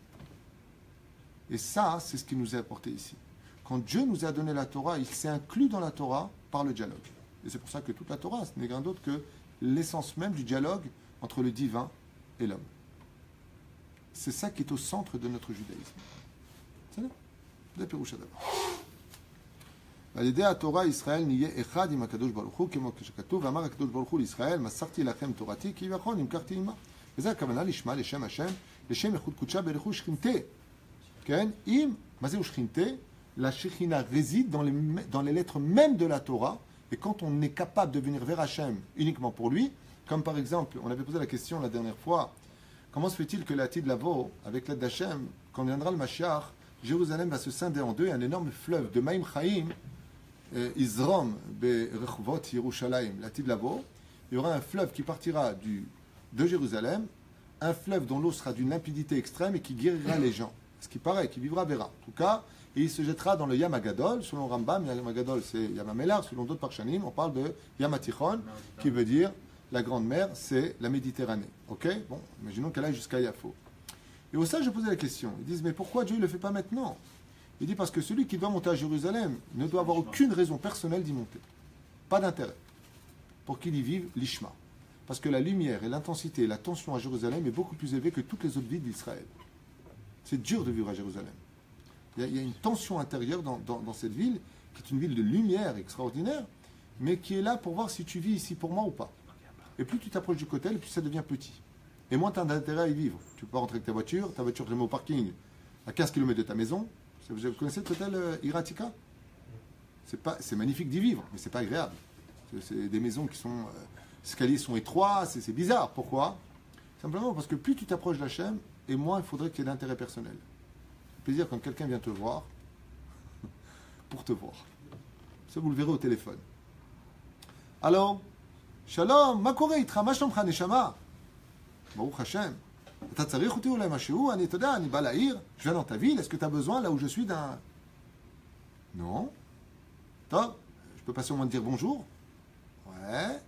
Et ça, c'est ce qui nous est apporté ici. Quand Dieu nous a donné la Torah, il s'est inclus dans la Torah par le dialogue. Et c'est pour ça que toute la Torah, ce n'est rien d'autre que l'essence même du dialogue entre le divin et l'homme. C'est ça qui est au centre de notre judaïsme. C'est là. C'est Péroucha d'abord. על-ידי התורה ישראל נהיה אחד עם הקדוש ברוך הוא, כמו שכתוב, ואמר הקדוש ברוך הוא לישראל, מסרתי לכם תורתי, כביכול נמכרתי עמה. וזה הכוונה לשמה, לשם השם, לשם ייחוד קודשה ברכו שכינתה. כן? אם, מה זה שכינתה? La Shekhinah réside dans les lettres même de la Torah, et quand on est capable de venir vers Hachem uniquement pour lui, comme par exemple, on avait posé la question la dernière fois, comment se fait-il que la Tid Lavo, avec l'aide d'Hachem, quand viendra le Mashiach, Jérusalem va se scinder en deux, et un énorme fleuve de Maïm Chaim, Izrom, Berechvot, Yerushalayim, la Tid Lavo, il y aura un fleuve qui partira de Jérusalem, un fleuve dont l'eau sera d'une limpidité extrême et qui guérira les gens. Ce qui paraît, qui vivra verra. En tout cas, et il se jettera dans le Yam HaGadol, selon Rambam, Yam HaGadol c'est Yam HaMelar, selon d'autres Parshanim, on parle de Yam HaTichon, qui veut dire la grande mer, c'est la Méditerranée. Ok? Bon, imaginons qu'elle aille jusqu'à Yafo. Et au sein, je posais la question. Ils disent, mais pourquoi Dieu ne le fait pas maintenant? Il dit, parce que celui qui doit monter à Jérusalem ne doit avoir aucune raison personnelle d'y monter. Pas d'intérêt. Pour qu'il y vive l'Ishma. Parce que la lumière et l'intensité et la tension à Jérusalem est beaucoup plus élevée que toutes les autres villes d'Israël. C'est dur de vivre à Jérusalem. Il y a une tension intérieure dans cette ville, qui est une ville de lumière extraordinaire, mais qui est là pour voir si tu vis ici pour moi ou pas. Et plus tu t'approches du côté, plus ça devient petit. Et moins tu as d'intérêt à y vivre. Tu peux pas rentrer avec ta voiture te met au parking à 15 km de ta maison. Vous connaissez le hôtel Iratika? C'est magnifique d'y vivre, mais c'est pas agréable. C'est des maisons qui sont... les escaliers sont étroits, c'est bizarre. Pourquoi? Simplement parce que plus tu t'approches de la chaîne, et moins il faudrait qu'il y ait d'intérêt personnel. Plaisir quand quelqu'un vient te voir pour te voir. Ça, vous le verrez au téléphone. Alors, Shalom, ma קורה איתך? מה שלומך נשמה? ברוך השם. אתה צריך אותי אולי משהו? אתה יודע, אני בא לעיר, je viens dans ta ville, est-ce que tu as besoin là où je suis d'un... Non. Toi, je peux passer au moins te dire bonjour? Ouais.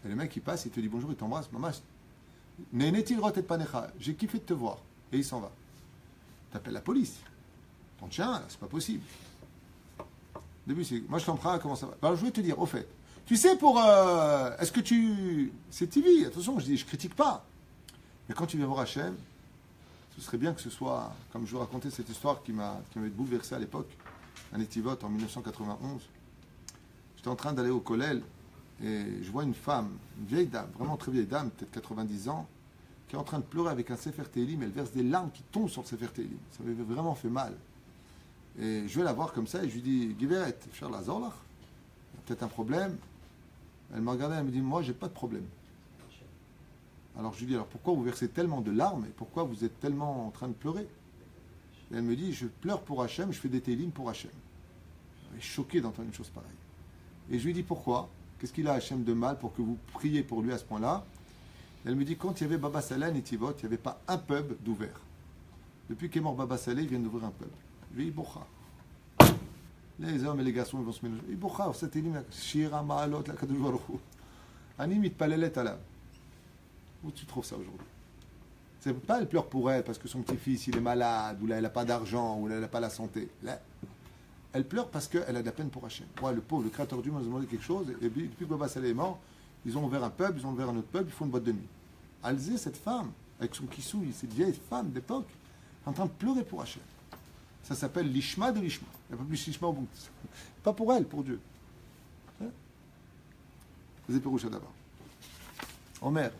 Et le mec il passe, il te dit bonjour, il t'embrasse. Maman, Nenetil rotet panecha, j'ai kiffé de te voir. Et il s'en va. T'appelles la police. Ton chien, là, c'est pas possible. Au début, c'est moi je t'en prends, comment ça va? Alors je voulais te dire, au fait, tu sais pour. Est-ce que tu. C'est TV, attention, je critique pas. Mais quand tu viens voir Hachem, ce serait bien que ce soit, comme je vous racontais cette histoire qui m'avait bouleversé à l'époque, à Netivot en 1991. J'étais en train d'aller au Kollel et je vois une femme, une vieille dame, vraiment très vieille dame, peut-être 90 ans, qui est en train de pleurer avec un Sefer Tehillim, elle verse des larmes qui tombent sur le Sefer Tehillim. Ça m'avait vraiment fait mal. Et je vais la voir comme ça et je lui dis, Giveret, cher Lazorlach, il y a peut-être un problème. Elle m'a regardé, elle me dit, moi, j'ai pas de problème. Alors je lui dis, alors pourquoi vous versez tellement de larmes et pourquoi vous êtes tellement en train de pleurer? Et elle me dit, je pleure pour Hachem, je fais des Tehillim pour Hachem. Je suis choqué d'entendre une chose pareille. Et je lui dis, pourquoi? Qu'est-ce qu'il a Hachem de mal pour que vous priez pour lui à ce point-là? Elle me dit, quand il y avait Baba Saleh à Netivot, il n'y avait pas un pub d'ouvert. Depuis qu'est mort Baba Saleh, il vient d'ouvrir un pub. Je lui dis, Bocha. Les hommes et les garçons vont se mélanger. Bocha, c'est Tehillim, Shira, Ma'alot, la Kadosh Baruch Hu. Ani mitpalelet alav. Où tu trouves ça aujourd'hui? C'est pas elle pleure pour elle parce que son petit-fils il est malade, ou là elle n'a pas d'argent, ou là elle n'a pas la santé. Là, elle pleure parce qu'elle a de la peine pour Hachem. Ouais, le pauvre, le créateur du monde, nous a demandé quelque chose, et puis, depuis que Baba Saleh est mort, ils ont ouvert un pub, ils ont ouvert un autre pub, ils font une boîte de nuit. Alzé, cette femme, avec son kissouille, cette vieille femme d'époque, en train de pleurer pour Hachem. Ça s'appelle l'Ishma de l'Ishma. Il n'y a pas plus l'Ishma au bout. Pas pour elle, pour Dieu. Les éperouches d'abord. Omer.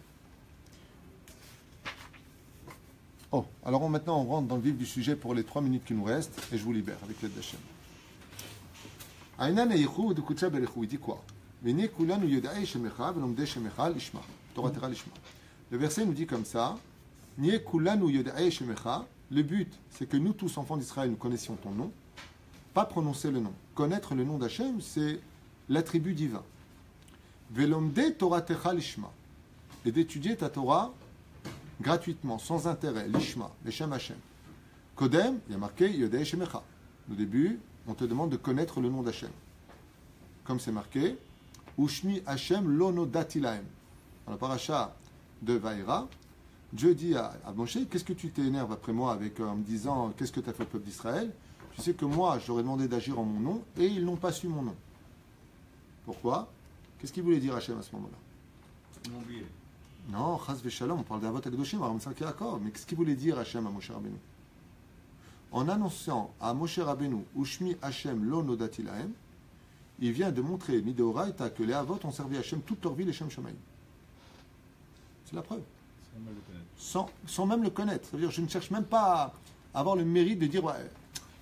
Oh, alors maintenant on rentre dans le vif du sujet pour les 3 minutes qui nous restent et je vous libère avec l'aide d'Hachem. Il dit quoi? Le verset nous dit comme ça. Le but, c'est que nous tous, enfants d'Israël, nous connaissions ton nom, pas prononcer le nom. Connaître le nom d'Hachem, c'est l'attribut divin. Et d'étudier ta Torah gratuitement, sans intérêt, l'Ishma, l'Eshem Hashem. Kodem, il y a marqué Yodei Shemecha. Au début, on te demande de connaître le nom d'Hachem. Comme c'est marqué, Ushmi Hachem lono datilaem. Dans la paracha de Vaïra, Dieu dit à Moshe, qu'est-ce que tu t'énerves après moi en me disant, qu'est-ce que tu as fait au peuple d'Israël? Tu sais que moi, je leur ai demandé d'agir en mon nom, et ils n'ont pas su mon nom. Pourquoi? Qu'est-ce qu'il voulait dire Hachem à ce moment-là? Ils m'ont oublié. Non, Chas Veshalom, on parle d'Avot Akdoshim, Aramsak Yaakov. Mais qu'est-ce qu'il voulait dire Hachem à Moshe Rabbeinu? En annonçant à Moshe Rabbeinu, Ushmi Hachem lo nodati lahem, il vient de montrer, Mideoraita, que les Avot ont servi Hachem toute leur vie, les Shem Shamaim. C'est la preuve. Sans même le connaître. C'est-à-dire, je ne cherche même pas à avoir le mérite de dire, ouais,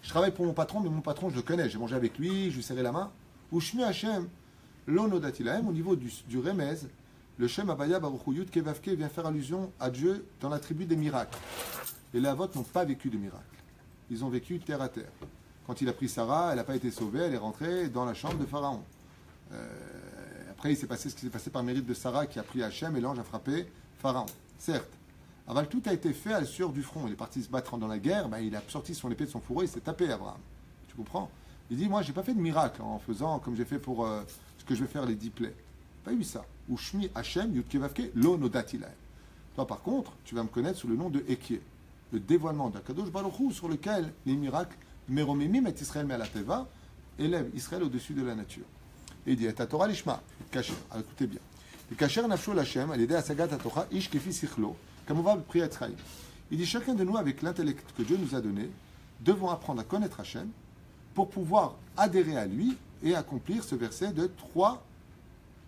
je travaille pour mon patron, mais mon patron, je le connais. J'ai mangé avec lui, je lui serrai la main. Ushmi Hachem lo nodati lahem, au niveau du Remez, le Shem Abaya Baruch Hu Yud Kevavke vient faire allusion à Dieu dans la tribu des miracles. Et les Avot n'ont pas vécu de miracles. Ils ont vécu terre à terre. Quand il a pris Sarah, elle n'a pas été sauvée, elle est rentrée dans la chambre de Pharaon. Après, il s'est passé ce qui s'est passé par le mérite de Sarah qui a pris Hachem et l'ange a frappé Pharaon. Certes. Aval, tout a été fait à la sueur du front. Il est parti se battre dans la guerre, il a sorti son épée de son fourreau, il s'est tapé Abraham. Tu comprends? Il dit, moi, j'ai pas fait de miracle en faisant comme j'ai fait pour ce que je vais faire les 10 plaies. Pas eu ça. Ushmi Hachem Yud Kevavke lo nodati lahem. Toi, par contre, tu vas me connaître sous le nom de Ekie, le dévoilement d'Akadosh Baruch Hu, sur lequel les miracles Meromimim et Israël Me'alateva élèvent Israël au-dessus de la nature. Et il dit, ta Torah l'ishma, kacher. Alors écoutez bien. Le kacher nafsho l'Hachem, elle aidait à sagat à Torah, ish kefi sichlo, comme on va prier Israël. Il dit, chacun de nous, avec l'intellect que Dieu nous a donné, devons apprendre à connaître Hachem pour pouvoir adhérer à lui et accomplir ce verset de 3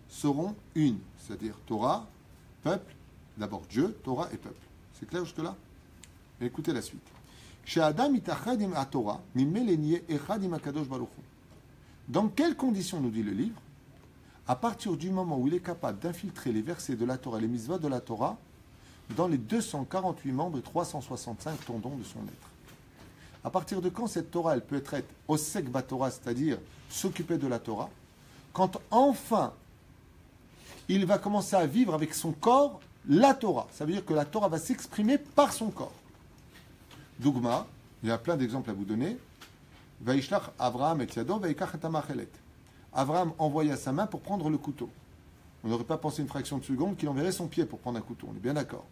seront une, c'est-à-dire Torah, peuple, d'abord Dieu, Torah et peuple. C'est clair jusque-là? Écoutez la suite. Dans quelles conditions, nous dit le livre, à partir du moment où il est capable d'infiltrer les versets de la Torah, les mitzvot de la Torah, dans les 248 membres et 365 tendons de son être. À partir de quand cette Torah, elle peut être osek batorah, c'est-à-dire s'occuper de la Torah, quand enfin il va commencer à vivre avec son corps la Torah. Ça veut dire que la Torah va s'exprimer par son corps. Dougma, il y a plein d'exemples à vous donner. Vaishlach Avraham et Yado, Vaikach et Amachelet. Avraham envoya sa main pour prendre le couteau. On n'aurait pas pensé une fraction de seconde qu'il enverrait son pied pour prendre un couteau. On est bien d'accord.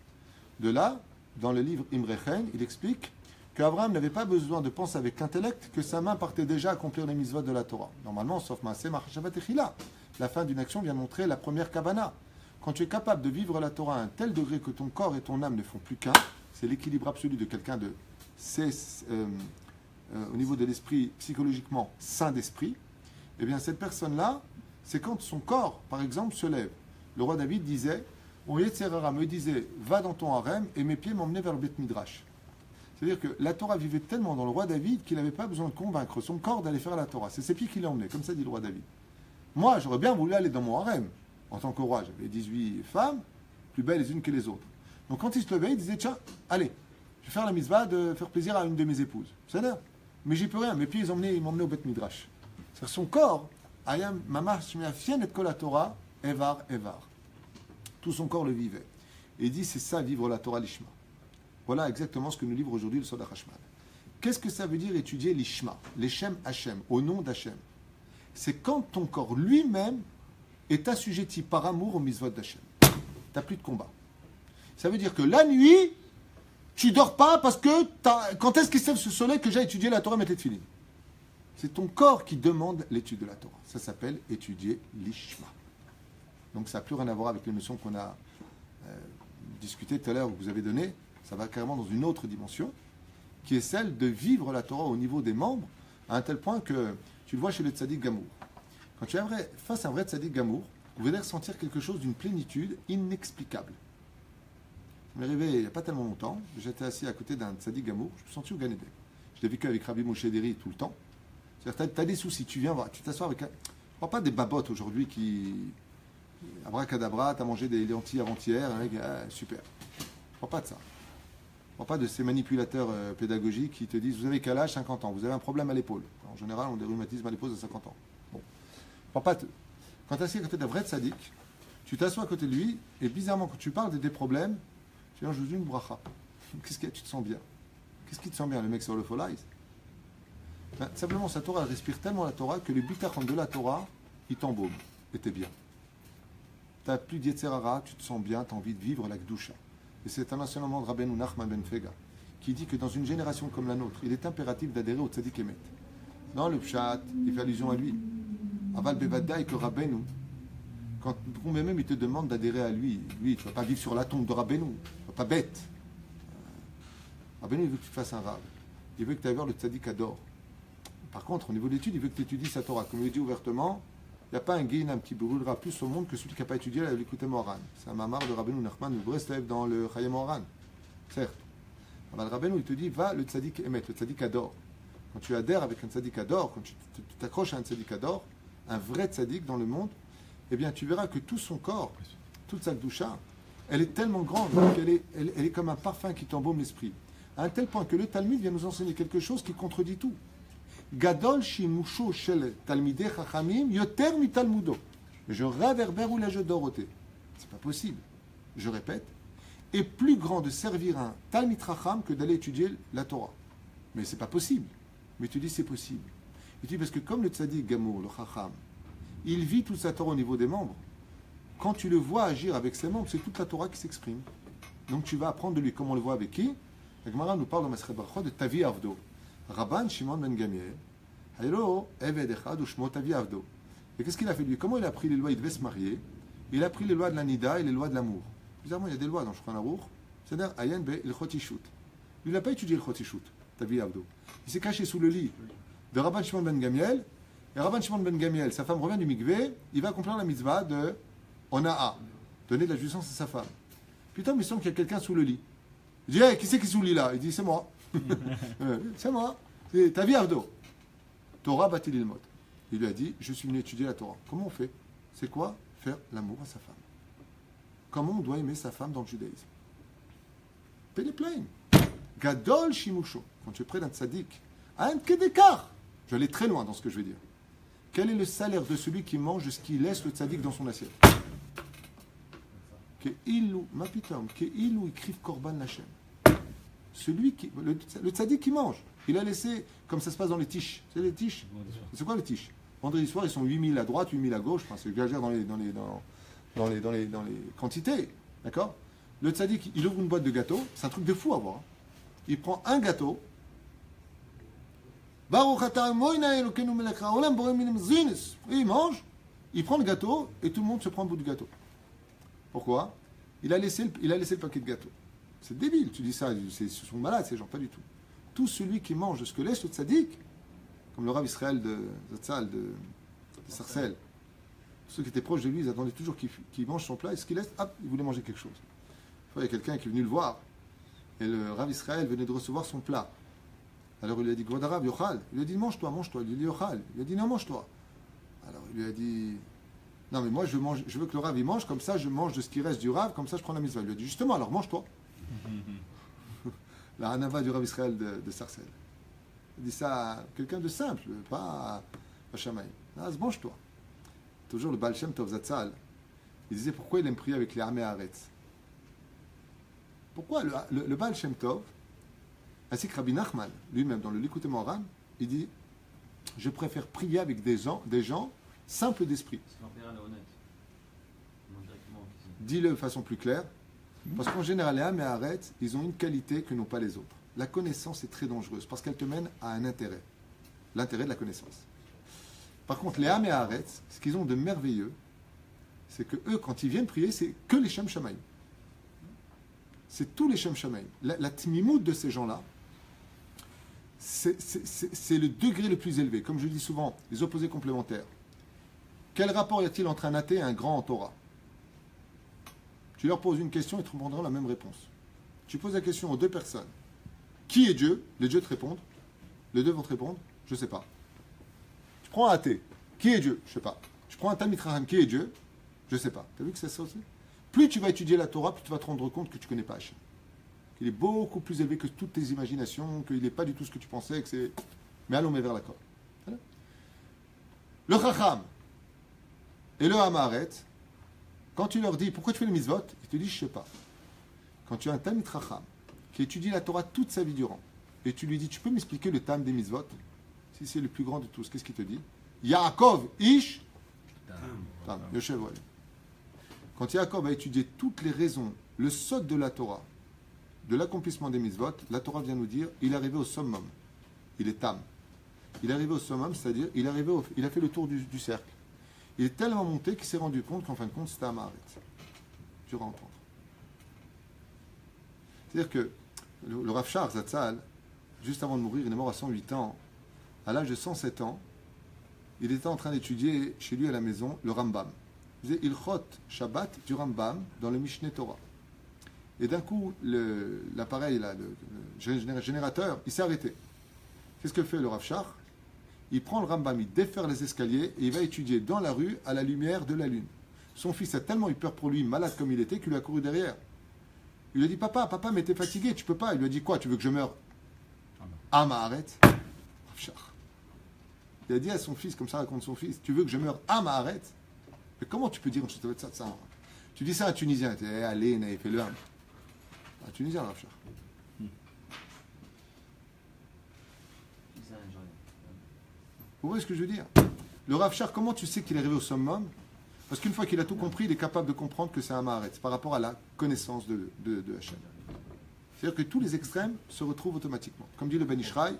De là, dans le livre Imrechen, il explique qu'Avraham n'avait pas besoin de penser avec intellect, que sa main partait déjà à accomplir les mitzvot de la Torah. Normalement, sauf Maaseh Machashavat Echila. La fin d'une action vient montrer la première kavana. Quand tu es capable de vivre la Torah à un tel degré que ton corps et ton âme ne font plus qu'un, c'est l'équilibre absolu de quelqu'un de au niveau de l'esprit psychologiquement sain d'esprit, eh bien cette personne-là, c'est quand son corps, par exemple, se lève. Le roi David disait, Yetzerara me disait, va dans ton harem, et mes pieds m'emmenaient vers le Beth Midrash. C'est-à-dire que la Torah vivait tellement dans le roi David qu'il n'avait pas besoin de convaincre son corps d'aller faire la Torah. C'est ses pieds qui l'emmenaient, comme ça dit le roi David. Moi, j'aurais bien voulu aller dans mon harem. En tant que roi, j'avais 18 femmes, plus belles les unes que les autres. Donc quand il se levait, il disait, tiens, allez, je vais faire la mitzvah de faire plaisir à une de mes épouses. C'est là. Mais j'y peux rien. Mes pieds, ils m'emmenaient au Beth Midrash. C'est-à-dire son corps, ayam mamash me'afien et kol Torah, evar. Tout son corps le vivait. Et il dit, c'est ça, vivre la Torah l'ishma. Voilà exactement ce que nous livre aujourd'hui le Sod HaChashmal. Qu'est-ce que ça veut dire étudier l'ishma, l'Eshem Hashem, au nom d'Hachem? C'est quand ton corps lui-même est assujetti par amour au mitzvot d'Hachem. Tu n'as plus de combat. Ça veut dire que la nuit, tu dors pas parce que quand est-ce qu'il se lève ce soleil que j'ai étudié la Torah Metet Tefillin? C'est ton corps qui demande l'étude de la Torah. Ça s'appelle étudier l'ishma. Donc ça n'a plus rien à voir avec les notions qu'on a discutées tout à l'heure, que vous avez données. Ça va carrément dans une autre dimension, qui est celle de vivre la Torah au niveau des membres, à un tel point que tu le vois chez le tzaddik Gamour. Quand tu es face à un vrai tzaddik Gamour, vous allez ressentir quelque chose d'une plénitude inexplicable. Je m'est arrivé il n'y a pas tellement longtemps, j'étais assis à côté d'un tzaddik Gamour, je me suis senti au Gan Eden. Je l'ai vécu avec Rabbi Moshe Deri tout le temps. C'est-à-dire, tu as des soucis, tu viens voir, tu t'assois avec un... Je ne parle pas des babottes aujourd'hui qui... Abracadabra, tu as mangé des lentilles avant-hier, super. Je ne parle pas de ça. Je ne parle pas de ces manipulateurs pédagogiques qui te disent, vous avez quel âge? 50 ans, vous avez un problème à l'épaule. En général, on a des rhumatismes à l'épaule à 50 ans. Bon. Je parle pas de... Quand tu es assis à côté d'un vrai tzaddik, tu t'assois à côté de lui, et bizarrement, quand tu parles des problèmes, tu dis, je vous une bracha. Qu'est-ce qu'il y a? Tu te sens bien. Qu'est-ce qui te sent bien? Le mec sur le folies. Ben, simplement, sa Torah, elle respire tellement la Torah que le bitachon de la Torah, il t'embaume. Et t'es bien. Tu n'as plus d'Yetzerara, tu te sens bien, tu as envie de vivre la Gdusha. Et c'est un enseignement de Rabbeinu Nachman ben Fega qui dit que dans une génération comme la nôtre, il est impératif d'adhérer au Tzadik Emet. Dans le Pshat, il fait allusion à lui. Aval Bevada et que Rabbeinu, quand même il te demande d'adhérer à lui, tu ne vas pas vivre sur la tombe de Rabbeinu, tu ne vas pas bête. Rabbeinu, il veut que tu fasses un rave. Il veut que tu ailles voir le Tzadik Ador. Par contre, au niveau de l'étude, il veut que tu étudies sa Torah. Comme il dit ouvertement, il n'y a pas un guinam qui brûlera plus au monde que celui qui n'a pas étudié l'écouté Moran. C'est un mamar de Rabbeinu Nachman de Breslev dans le Chayem Moran. Certes. Alors, Rabbeinu, il te dit, va le Tzadik Emet, le Tzadik Ador. Quand tu adhères avec un Tzadik Ador, quand tu t'accroches à un Tzadik Ador, un vrai Tzadik dans le monde, eh bien, tu verras que tout son corps, toute sa Gdusha, elle est tellement grande qu'elle est comme un parfum qui t'embaume l'esprit. À un tel point que le Talmud vient nous enseigner quelque chose qui contredit tout. Gadol shimusho shel talmidei chachamim yoter mi talmudo. Je réverbère ou là je doroté. C'est pas possible. Je répète, est plus grand de servir un talmid chacham que d'aller étudier la Torah. Mais c'est pas possible. Mais tu dis c'est possible. Et tu dis parce que comme le tzaddik gamour, le chacham, il vit toute sa Torah au niveau des membres. Quand tu le vois agir avec ses membres, c'est toute la Torah qui s'exprime. Donc tu vas apprendre de lui. Comment on le voit avec qui? La Gemara nous parle dans Masechet Brachot de Tavi Avdo. Rabban Shimon ben Gamiel, Haylo Eved Echad Ushmo Tavi Avdo. Et qu'est-ce qu'il a fait lui? Comment il a pris les lois? Il devait se marier. Il a pris les lois de la Nida et les lois de l'amour. Bizarrement, il y a des lois dans Shulchan Aruch. C'est-à-dire Ayen Be Il Chotishut. Lui, il n'a pas étudié le Chotishut, Tavi Avdo. Il s'est caché sous le lit de Rabban Shimon ben Gamiel. Et Rabban Shimon ben Gamiel, sa femme revient du mikvé, il va accomplir la mitzvah de Ona'a, donner de la jouissance à sa femme. Putain, il semble qu'il y a quelqu'un sous le lit. Il dit, hey, qui c'est qui est sous le lit là? Il dit, c'est moi. C'est moi. C'est Tavi Avdo. Torah Batil Ilmot. Il lui a dit, je suis venu étudier la Torah. Comment on fait? C'est quoi? Faire l'amour à sa femme. Comment on doit aimer sa femme dans le judaïsme? Péléplain. Gadol Shimusho. Quand tu es près d'un tzaddik, un kedekar. Je vais aller très loin dans ce que je vais dire. Quel est le salaire de celui qui mange ce qu'il laisse le tzaddik dans son assiette? Ke'ilu, ma pitom, ke'ilu ikriv korban lachem. Celui qui, le tzaddik qui mange, il a laissé, comme ça se passe dans les tiches. C'est les tiches? C'est quoi les tiches? Vendredi soir, ils sont 8000 à droite, 8000 à gauche. Enfin, c'est exagère dans les quantités. D'accord? Le tzaddik, il ouvre une boîte de gâteaux. C'est un truc de fou à voir. Il prend un gâteau. Il mange, il prend le gâteau et tout le monde se prend un bout de gâteau. Pourquoi? Il a laissé le paquet de gâteaux. C'est débile, tu dis ça, ce sont malades ces gens, pas du tout. Tout celui qui mange ce que laisse le tzaddik, comme le Rav Israël de Zatzal, de Sarcelles, ceux qui étaient proches de lui, ils attendaient toujours qu'il mange son plat et ce qu'il laisse, hop, il voulait manger quelque chose. Une fois, il y a quelqu'un qui est venu le voir et le Rav Israël venait de recevoir son plat. Alors il lui a dit, Gvodarav, Yochal. Il lui a dit, mange-toi. Il lui a dit, Yochal. Il lui a dit, non, mange-toi. Alors il lui a dit, non, mais moi je veux que le Rav il mange, comme ça je mange de ce qui reste du Rav, comme ça je prends la mitzvah. Il lui a dit, justement, alors mange-toi. La Hanava du Rav Israël de Sarcelles. Il dit ça à quelqu'un de simple, pas à Shamaï. Ah, mange-toi. Toujours le Baal Shem Tov Zatzal, il disait pourquoi il aime prier avec les Amé Haaretz. Pourquoi le Baal Shem Tov, ainsi que Rabbi Nachman, lui-même dans le Likutei Moharan, il dit je préfère prier avec des gens simples d'esprit. C'est l'empereur honnête. Dis-le de façon plus claire, parce qu'en général, les Amé Haaretz, ils ont une qualité que n'ont pas les autres. La connaissance est très dangereuse parce qu'elle te mène à un intérêt, l'intérêt de la connaissance. Par contre, les Amé Haaretz, ce qu'ils ont de merveilleux, c'est que eux, quand ils viennent prier, c'est que les Shem Shamaïm. C'est tous les Shem Shamaïm. La tmimout de ces gens-là, c'est le degré le plus élevé. Comme je dis souvent, les opposés complémentaires. Quel rapport y a-t-il entre un athée et un grand en Torah? Tu leur poses une question, ils te répondront la même réponse. Tu poses la question aux deux personnes. Qui est Dieu? Les deux te répondent. Les deux vont te répondre, je ne sais pas. Tu prends un athée. Qui est Dieu? Je ne sais pas. Tu prends un Talmid Chacham. Qui est Dieu? Je ne sais pas. Tu as vu que c'est ça aussi? Plus tu vas étudier la Torah, plus tu vas te rendre compte que tu ne connais pas Hachem. Qu'il est beaucoup plus élevé que toutes tes imaginations, qu'il n'est pas du tout ce que tu pensais, que c'est... Mais allons vers la Torah. Voilà. Le Chacham et le Hamaret, quand tu leur dis pourquoi tu fais le mitzvot, ils te disent je ne sais pas. Quand tu as un Talmid Chacham qui étudie la Torah toute sa vie durant, et tu lui dis tu peux m'expliquer le tam des mitzvot? Si c'est le plus grand de tous, qu'est-ce qu'il te dit? Yaakov, Ish, Tam, Yoshev, ouais. Quand Yaakov a étudié toutes les raisons, le sod de la Torah, de l'accomplissement des mitzvot, la Torah vient nous dire, il est arrivé au summum. Il est Tam. Il est arrivé au summum, c'est-à-dire, il a fait le tour du cercle. Il est tellement monté qu'il s'est rendu compte qu'en fin de compte, c'était Amaret. Tu vas entendre. C'est-à-dire que le Rav Shach Zatzal, juste avant de mourir, il est mort à 108 ans. À l'âge de 107 ans, il était en train d'étudier chez lui à la maison le Rambam. Il faisait Ilchot Shabbat du Rambam dans le Mishneh Torah. Et d'un coup, l'appareil, le générateur, il s'est arrêté. Qu'est-ce que fait le Rav Shach? Il prend le Rambam, il déferre les escaliers et il va étudier dans la rue à la lumière de la lune. Son fils a tellement eu peur pour lui, malade comme il était, qu'il lui a couru derrière. Il lui a dit, papa, mais t'es fatigué, tu peux pas. Il lui a dit, quoi, tu veux que je meure? Ah, arrête. Rav Shach. Il a dit à son fils, comme ça raconte son fils, tu veux que je meure? Ah, arrête. Mais comment tu peux dire ça? Tu dis ça à un Tunisien, tu dis, allez, fais-le. Un Tunisien, Rav Shach. Vous voyez ce que je veux dire? Le Rav Shach, comment tu sais qu'il est arrivé au summum? Parce qu'une fois qu'il a tout compris, il est capable de comprendre que c'est un Maharet par rapport à la connaissance de Hachem. C'est-à-dire que tous les extrêmes se retrouvent automatiquement. Comme dit le Ben Ishraï,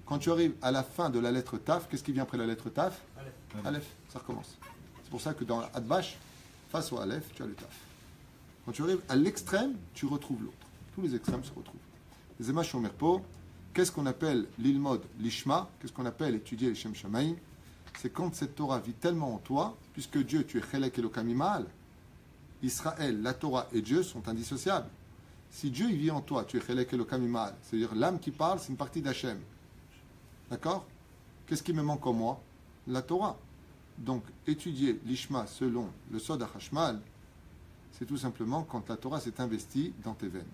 quand tu arrives à la fin de la lettre Taf, qu'est-ce qui vient après la lettre Taf? Aleph. Ça recommence. C'est pour ça que dans Adbash, face au Aleph, tu as le Taf. Quand tu arrives à l'extrême, tu retrouves l'autre. Tous les extrêmes se retrouvent. Les Zema Shomerpo, qu'est-ce qu'on appelle l'ilmod, l'ishma? Qu'est-ce qu'on appelle étudier les Shem Shamaim? C'est quand cette Torah vit tellement en toi, puisque Dieu, tu es Chelek Elokam Imal, Israël, la Torah et Dieu sont indissociables. Si Dieu il vit en toi, tu es Chelek Elokam Imal, c'est-à-dire l'âme qui parle, c'est une partie d'Hachem. D'accord? Qu'est-ce qui me manque en moi? La Torah. Donc, étudier l'ishma selon le Sod HaChashmal, c'est tout simplement quand la Torah s'est investie dans tes veines.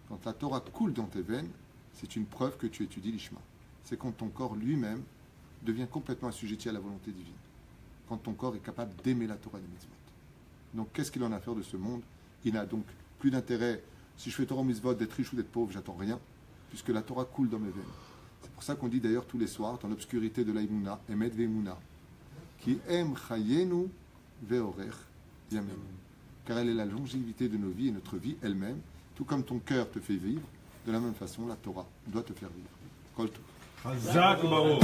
Quand la Torah coule dans tes veines, c'est une preuve que tu étudies l'ishma. C'est quand ton corps lui-même devient complètement assujetti à la volonté divine. Quand ton corps est capable d'aimer la Torah des mitzvot. Donc, qu'est-ce qu'il en a à faire de ce monde? Il n'a donc plus d'intérêt, si je fais Torah mitzvot, d'être riche ou d'être pauvre, j'attends rien, puisque la Torah coule dans mes veines. C'est pour ça qu'on dit d'ailleurs tous les soirs, dans l'obscurité de l'Aïmouna, Emet ve'Emouna, qui aime chayenu ve'orech yamenu. Car elle est la longévité de nos vies et notre vie elle-même, tout comme ton cœur te fait vivre, de la même façon, la Torah doit te faire vivre. Kol tov. Hazak Baruch.